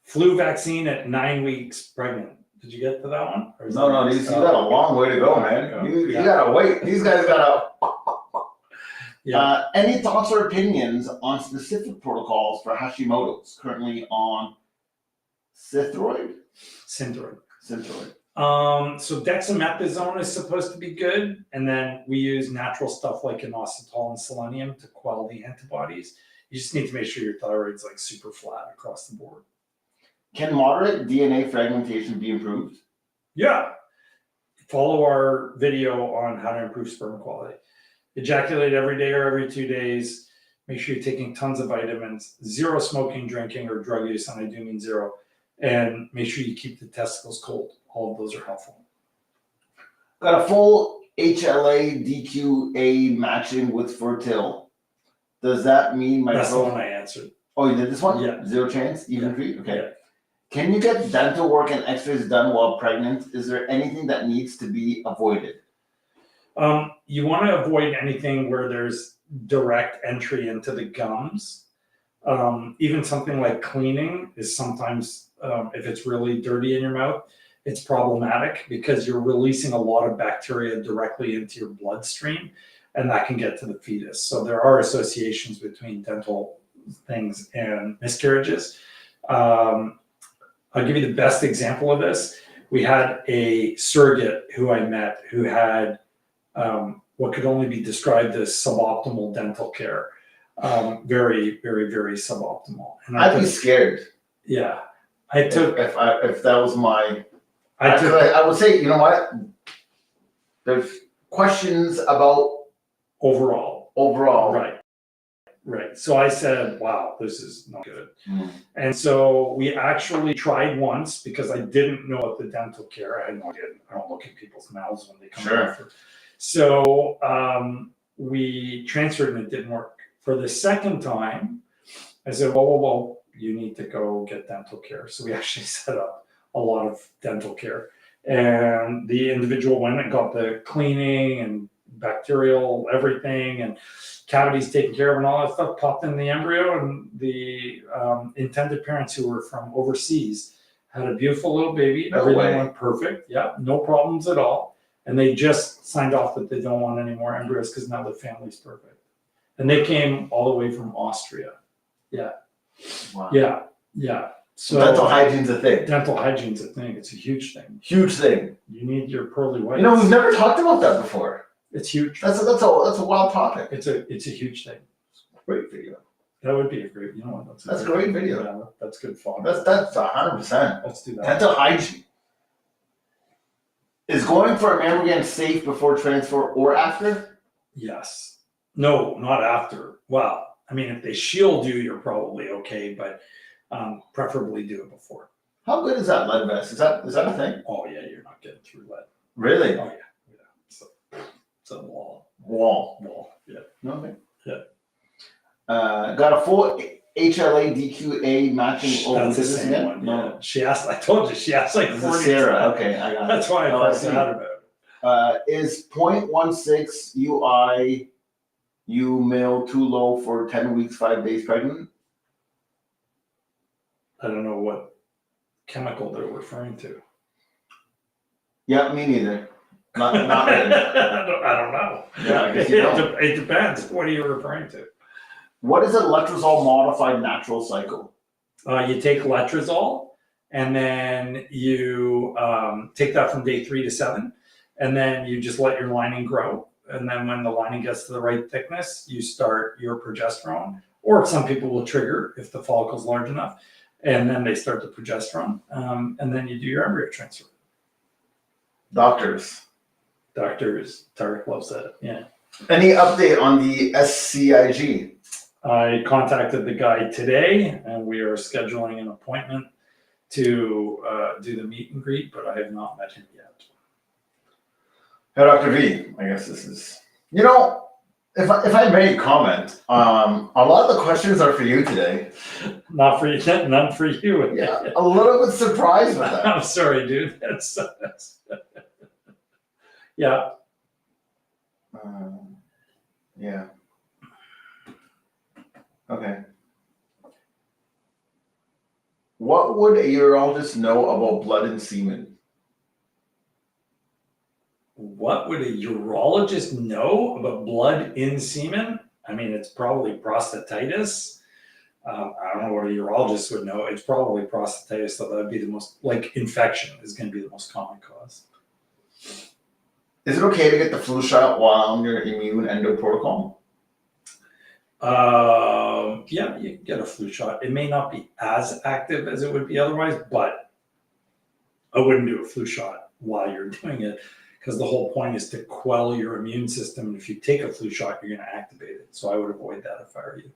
Flu vaccine at 9 weeks pregnant. Did you get to that one? No, you got a long way to go, man. You gotta wait. These guys gotta. Yeah. Any thoughts or opinions on specific protocols for Hashimoto's currently on Synthroid? Synthroid. So dexamethasone is supposed to be good, and then we use natural stuff like inositol and selenium to quell the antibodies. You just need to make sure your thyroid's like super flat across the board. Can moderate DNA fragmentation be improved? Yeah. Follow our video on how to improve sperm quality. Ejaculate every day or every 2 days. Make sure you're taking tons of vitamins, zero smoking, drinking, or drug use, and I do mean zero. And make sure you keep the testicles cold. All of those are helpful. Got a full HLA DQA matching with Fertil. Does that mean my That's the one I answered. Oh, you did this one? Yeah. Zero chance? Even treat? Okay. Yeah. Can you get dental work and x-rays done while pregnant? Is there anything that needs to be avoided? You want to avoid anything where there's direct entry into the gums. Even something like cleaning is sometimes, if it's really dirty in your mouth, it's problematic because you're releasing a lot of bacteria directly into your bloodstream, and that can get to the fetus. So there are associations between dental things and miscarriages. I'll give you the best example of this. We had a surrogate who I met who had what could only be described as suboptimal dental care. Very, very, very suboptimal. And I'd be scared. Yeah. I took if that was my I would say, you know what? There's questions about overall. Right. So I said, wow, this is not good. And so we actually tried once because I didn't know about the dental care. I had no idea. I don't look at people's mouths when they come after. So we transferred and it didn't work. For the second time, I said, well, you need to go get dental care. So we actually set up a lot of dental care. And the individual went and got the cleaning and bacterial everything and cavities taken care of and all that stuff, popped in the embryo, and the intended parents who were from overseas had a beautiful little baby. Everything went perfect. Yeah, no problems at all. And they just signed off that they don't want any more embryos because now the family's perfect. And they came all the way from Austria. Yeah. Wow. Yeah. So dental hygiene's a thing. Dental hygiene's a thing. It's a huge thing. Huge thing. You need your pearly whites. You know, we've never talked about that before. It's huge. That's a wild topic. It's a huge thing. Great video. That would be a great. You know what? That's a great video. Yeah, that's good fun. That's 100%. Let's do that. Dental hygiene. Is going for a mammogram safe before transfer or after? Yes. No, not after. Well, I mean, if they shield you, you're probably okay, but preferably do it before. How good is that lead vest? Is that a thing? Oh yeah, you're not getting through lead. Really? Oh yeah. So, it's a wall. Yeah. Okay. Yeah. Got a full HLA DQA matching. That's the same one. Yeah. She asked. I told you. She asked like 40. Sarah. Okay, I got it. That's why I felt sad about it. Is 0.16 U male too low for 10 weeks, 5 days pregnant? I don't know what chemical they're referring to. Yeah, me neither. Not really. I don't know. Yeah, I guess you don't. It depends. What are you referring to? What is a letrozole modified natural cycle? You take letrozole and then you take that from day 3 to 7, and then you just let your lining grow. And then when the lining gets to the right thickness, you start your progesterone, or some people will trigger if the follicle's large enough, and then they start the progesterone, and then you do your embryo transfer. Doctors, Tarek loves that. Yeah. Any update on the SCIG? I contacted the guy today, and we are scheduling an appointment to do the meet and greet, but I have not met him yet. Hey, Dr. V, I guess this is, you know, if I may comment, a lot of the questions are for you today. Not for you, none for you. Yeah, a little bit surprised with that. I'm sorry, dude. That's yeah. Yeah. Okay. What would a urologist know about blood and semen? What would a urologist know about blood in semen? I mean, it's probably prostatitis. I don't know what a urologist would know. It's probably prostatitis, so that would be the most, like, infection is going to be the most common cause. Is it okay to get the flu shot while on your immune endo protocol? Yeah, you get a flu shot. It may not be as active as it would be otherwise, but I wouldn't do a flu shot while you're doing it, because the whole point is to quell your immune system. And if you take a flu shot, you're going to activate it. So I would avoid that if I were you.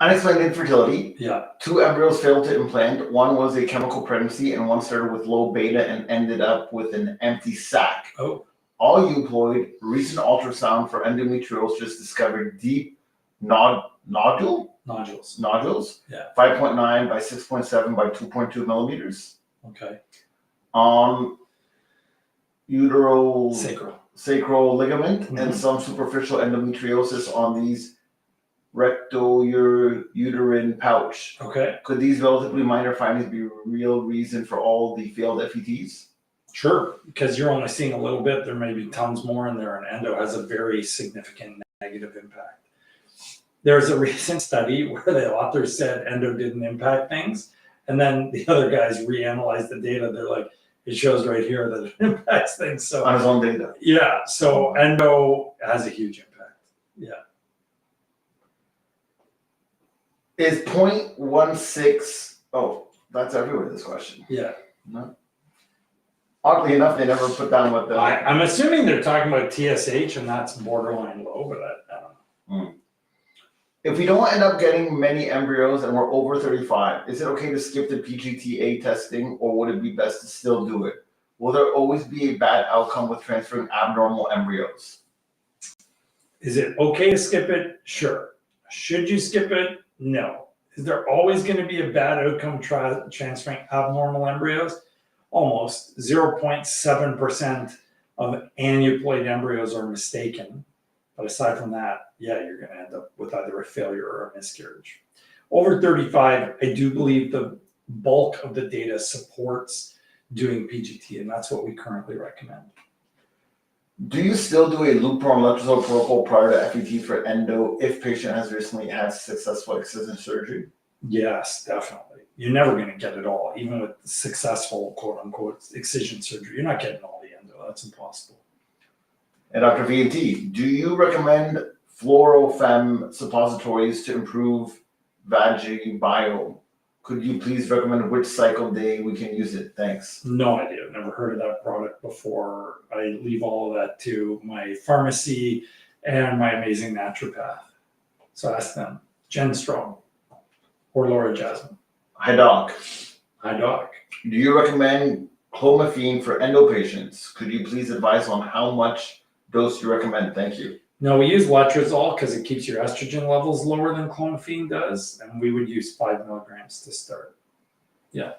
Unexplained infertility. Yeah. 2 embryos failed to implant. One was a chemical pregnancy, and one started with low beta and ended up with an empty sac. Oh. All euploid. Recent ultrasound for endometriosis discovered deep nodules. Yeah. 5.9 by 6.7 by 2.2 millimeters. Okay. Sacral ligament, and some superficial endometriosis on these rectouterine pouch. Okay. Could these relatively minor findings be a real reason for all the failed FETs? Sure, because you're only seeing a little bit. There may be tons more in there, and endo has a very significant negative impact. There's a recent study where the authors said endo didn't impact things, and then the other guys reanalyzed the data. They're like, it shows right here that it impacts things. So on his own data. Yeah, so endo has a huge impact. Yeah. Is 0.16, oh, that's everywhere, this question. Yeah. No. Oddly enough, they never put down what the... I'm assuming they're talking about TSH, and that's borderline low, but I don't know. If we don't end up getting many embryos and we're over 35, is it okay to skip the PGTA testing, or would it be best to still do it? Will there always be a bad outcome with transferring abnormal embryos? Is it okay to skip it? Sure. Should you skip it? No. Is there always going to be a bad outcome transferring abnormal embryos? Almost. 0.7% of aneuploid embryos are mistaken. But aside from that, yeah, you're going to end up with either a failure or a miscarriage. Over 35, I do believe the bulk of the data supports doing PGT, and that's what we currently recommend. Do you still do a lukewarm letrozole protocol prior to FET for endo if patient has recently had successful excision surgery? Yes, definitely. You're never going to get it all, even with successful quote unquote excision surgery. You're not getting all the endo. That's impossible. And Dr. VNT, do you recommend fluorofem suppositories to improve vagi-bio? Could you please recommend which cycle day we can use it? Thanks. No idea. I've never heard of that product before. I leave all of that to my pharmacy and my amazing naturopath. So ask them. Jen Strong or Laura Jasmine. Hi, Doc. Hi, Doc. Do you recommend clomiphene for endo patients? Could you please advise on how much dose you recommend? Thank you. No, we use letrozole because it keeps your estrogen levels lower than clomiphene does, and we would use 5 milligrams to start. Yeah.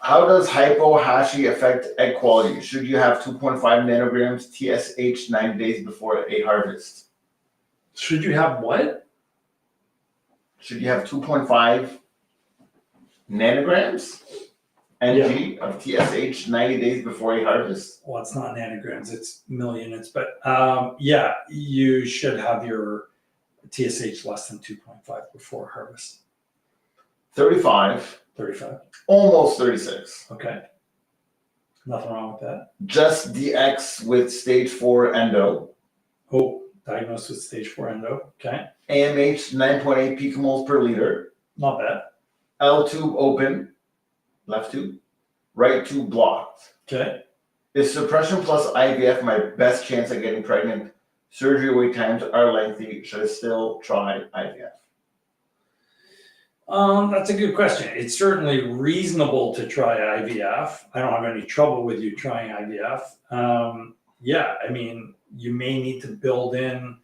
How does hypohashi affect egg quality? Should you have 2.5 nanograms TSH 90 days before a harvest? Should you have what? Should you have 2.5 nanograms NG of TSH 90 days before a harvest? Well, it's not nanograms, it's millunits, but yeah, you should have your TSH less than 2.5 before harvest. 35. 35. Almost 36. Okay. Nothing wrong with that. Just DX with stage 4 endo. Oh, diagnosed with stage 4 endo. Okay. AMH 9.8 picomoles per liter. Not bad. L tube open. Left tube. Right tube blocked. Okay. Is suppression plus IVF my best chance at getting pregnant? Surgery wait times are lengthy. Should I still try IVF? That's a good question. It's certainly reasonable to try IVF. I don't have any trouble with you trying IVF. Yeah, I mean, you may need to build in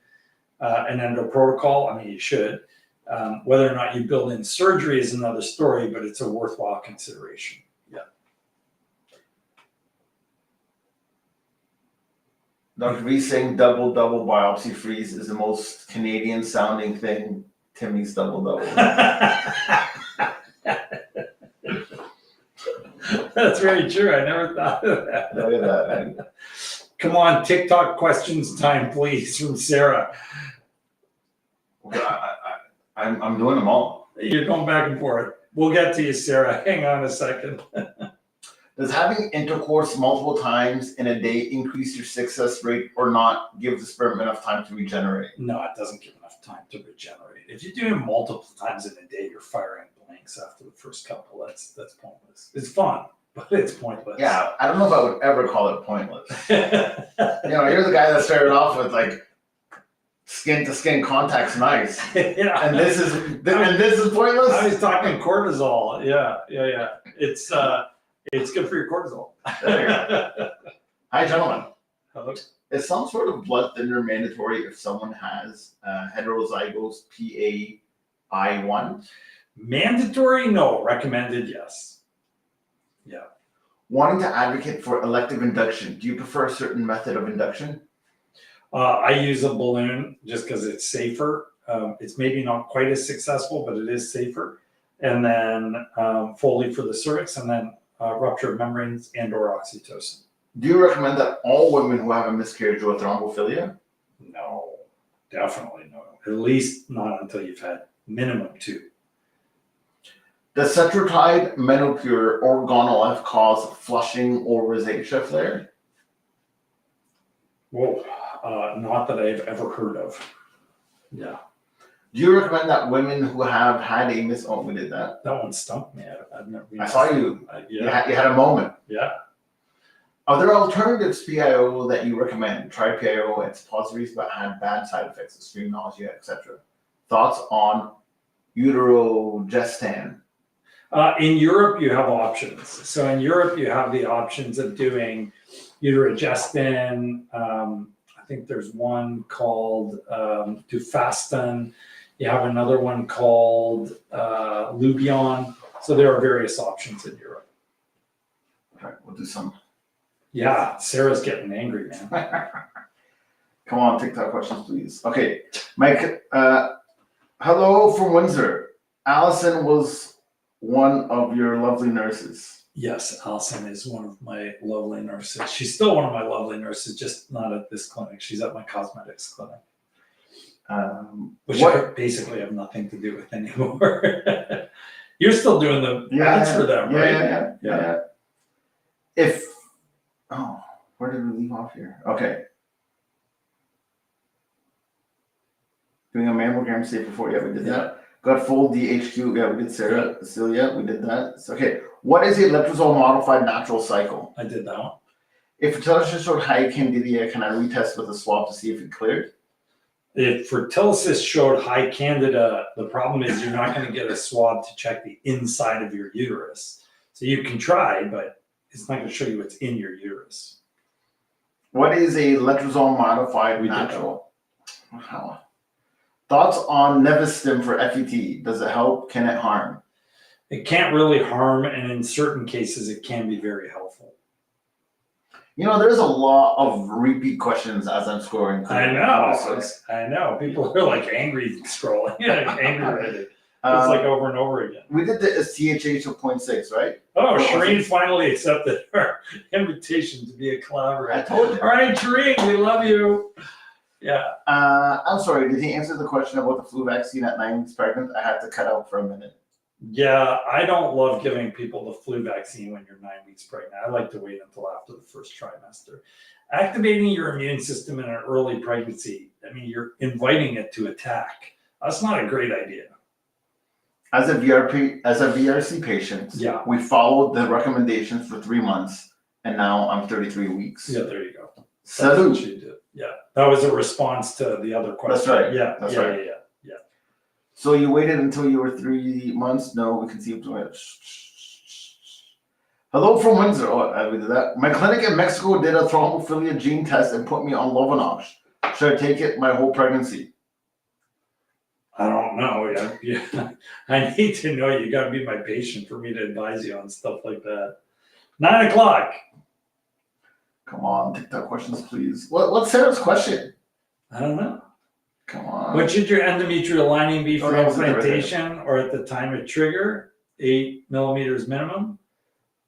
an endo protocol. I mean, you should. Whether or not you build in surgery is another story, but it's a worthwhile consideration. Yeah. Dr. V saying double biopsy freeze is the most Canadian sounding thing. Timmy's double. That's very true. I never thought of that. Look at that, man. Come on, TikTok questions time, please, from Sarah. I'm doing them all. You're going back and forth. We'll get to you, Sarah. Hang on a second. Does having intercourse multiple times in a day increase your success rate or not give the sperm enough time to regenerate? No, it doesn't give enough time to regenerate. If you're doing multiple times in a day, you're firing blanks after the first couple. That's pointless. It's fun, but it's pointless. Yeah, I don't know if I would ever call it pointless. You're the guy that started off with like skin to skin contact's nice, Yeah. and this is pointless. I was talking cortisol. Yeah. It's good for your cortisol. There you go. Hi, gentlemen. Hello. Is some sort of blood thinner mandatory if someone has heterozygous PAI1? Mandatory? No. Recommended? Yes. Yeah. Wanting to advocate for elective induction, do you prefer a certain method of induction? I use a balloon just because it's safer. It's maybe not quite as successful, but it is safer. And then Foley for the cervix, and then rupture of membranes and or oxytocin. Do you recommend that all women who have a miscarriage do a thrombophilia? No, definitely no. At least not until you've had minimum 2. Does cetrotide, menopur, or Gonal-F cause flushing or rosacea flare? Whoa, not that I've ever heard of. Yeah. Do you recommend that women who have had a we did that. That one stumped me. I've never. I saw you. Yeah. You had a moment. Yeah. Are there alternatives to PIO that you recommend? Try PIO and suppositories, but had bad side effects, extreme nausea, etc. Thoughts on uterogestan? In Europe, you have options. So in Europe, you have the options of doing uterogestan. I think there's one called Dufastan. You have another one called Lubion. So there are various options in Europe. All right, we'll do some. Yeah, Sarah's getting angry, man. Come on, TikTok questions, please. Okay, Mike. Hello from Windsor. Allison was one of your lovely nurses. Yes, Allison is one of my lovely nurses. She's still one of my lovely nurses, just not at this clinic. She's at my cosmetics clinic. Which I basically have nothing to do with anymore. You're still doing the ads for them, right? Yeah. Where did we leave off here? Okay. Doing a mammogram safe before, we did that. Got full DHQ, we did Sarah, Celia, we did that. So, okay, what is a letrozole modified natural cycle? I did that one. If Fertility showed high candida, can I retest with a swab to see if it cleared? If Fertility showed high candida, the problem is you're not going to get a swab to check the inside of your uterus. So you can try, but it's not going to show you what's in your uterus. What is a letrozole modified natural? Wow. Thoughts on Nevistim for FET? Does it help? Can it harm? It can't really harm, and in certain cases, it can be very helpful. There's a lot of repeat questions as I'm scrolling through. I know. People are like angry scrolling, angry ready. It's like over and over again. We did the THH of 0.6, right? Oh, Shireen finally accepted our invitation to be a collaborator. I told you. All right, Shireen, we love you. Yeah. I'm sorry. Did he answer the question about the flu vaccine at 9 weeks pregnant? I had to cut out for a minute. Yeah, I don't love giving people the flu vaccine when you're 9 weeks pregnant. I like to wait until after the first trimester. Activating your immune system in an early pregnancy, you're inviting it to attack. That's not a great idea. As a VRC patient, we followed the recommendations for 3 months, and now I'm 33 weeks. Yeah, there you go. That's what you did. Yeah, that was a response to the other question. That's right. Yeah, that's right. Yeah. So you waited until you were 3 months? No, we conceived. Hello from Windsor. Oh, we did that. My clinic in Mexico did a thrombophilia gene test and put me on Lovenox. Should I take it my whole pregnancy? I don't know. Yeah. I need to know. You got to be my patient for me to advise you on stuff like that. 9 o'clock. Come on, TikTok questions, please. What's Sarah's question? I don't know. Come on. What should your endometrial lining be for implantation or at the time of trigger? 8 millimeters minimum.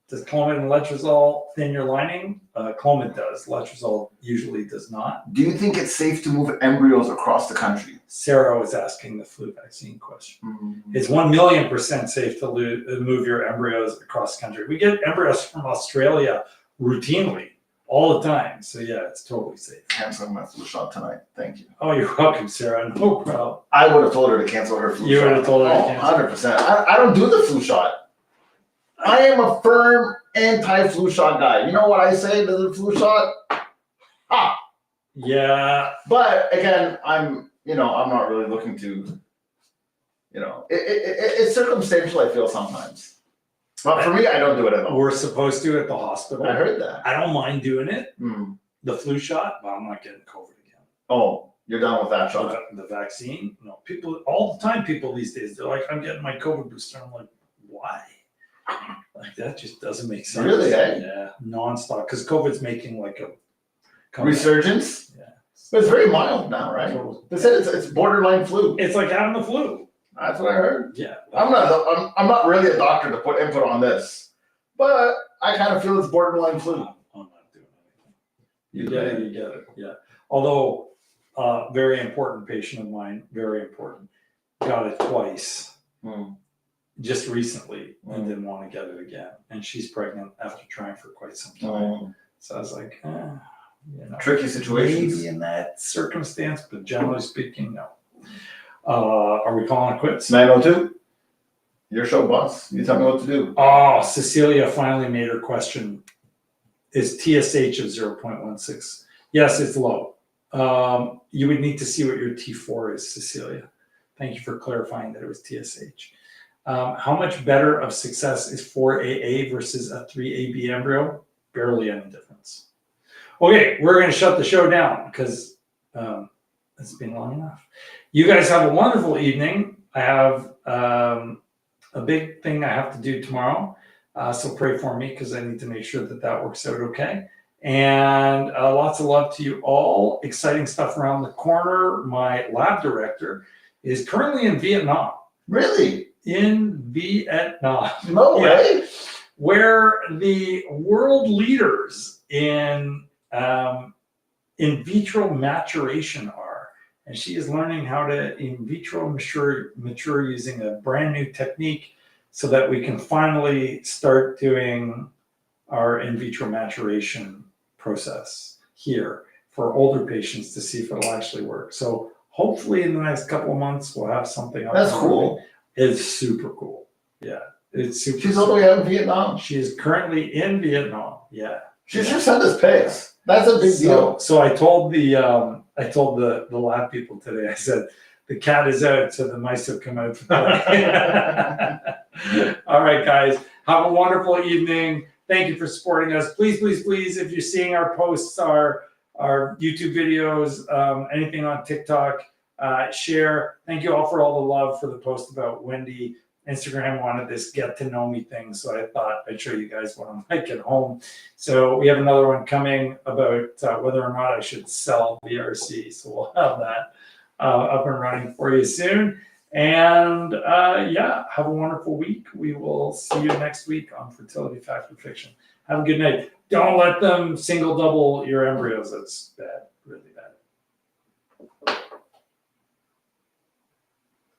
Does Clomid and letrozole thin your lining? Clomid does. Letrozole usually does not. Do you think it's safe to move embryos across the country? Sarah was asking the flu vaccine question. Mm-hmm. It's 1,000,000% safe to move your embryos across the country. We get embryos from Australia routinely, all the time. So yeah, it's totally safe. Cancel my flu shot tonight. Thank you. Oh, you're welcome, Sarah. No problem. I would have told her to cancel her flu shot. You would have told her to cancel. 100%. I don't do the flu shot. I am a firm anti-flu shot guy. You know what I say to the flu shot? Ha! Yeah. But again, I'm not really looking to, it's circumstantial, I feel sometimes. But for me, I don't do it at all. We're supposed to at the hospital. I heard that. I don't mind doing it. Mm. The flu shot, but I'm not getting COVID again. Oh, you're done with that shot? The vaccine? No, people, all the time, people these days, they're like, I'm getting my COVID booster. I'm like, why? Like, that just doesn't make sense. Really, eh? Yeah, nonstop. Because COVID's making like a comeback. Resurgence? Yeah. But it's very mild now, right? They said it's borderline flu. It's like having the flu. That's what I heard. Yeah. I'm not really a doctor to put input on this, but I kind of feel it's borderline flu. I'm not doing anything. You get it. Yeah. Although, very important patient of mine, very important, got it twice. Just recently and didn't want to get it again. And she's pregnant after trying for quite some time. So I was like, tricky situations. Maybe in that circumstance, but generally speaking, no. Are we calling it quits? 902. Your show, boss. You tell me what to do. Oh, Cecilia finally made her question. Is TSH of 0.16? Yes, it's low. You would need to see what your T4 is, Cecilia. Thank you for clarifying that it was TSH. How much better of success is 4AA versus a 3AB embryo? Barely any difference. Okay, we're going to shut the show down because it's been long enough. You guys have a wonderful evening. I have a big thing I have to do tomorrow. So pray for me because I need to make sure that works out okay. And lots of love to you all. Exciting stuff around the corner. My lab director is currently in Vietnam. Really? In Vietnam. No way. Where the world leaders in vitro maturation are. And she is learning how to in vitro mature using a brand new technique so that we can finally start doing our in vitro maturation process here for older patients to see if it'll actually work. So hopefully in the next couple of months, we'll have something up. That's cool. It's super cool. Yeah. It's super. She's all the way out in Vietnam. She is currently in Vietnam. Yeah. She should send us pics. That's a big deal. So I told the lab people today, I said, the cat is out, so the mice have come out. All right, guys. Have a wonderful evening. Thank you for supporting us. Please, please, please, if you're seeing our posts, our YouTube videos, anything on TikTok, share. Thank you all for all the love for the post about Wendy. Instagram wanted this get to know me thing, so I thought I'd show you guys what I'm like at home. So we have another one coming about whether or not I should sell VRC. So we'll have that up and running for you soon. And yeah, have a wonderful week. We will see you next week on Fertility Fact or Fiction. Have a good night. Don't let them single double your embryos. That's bad.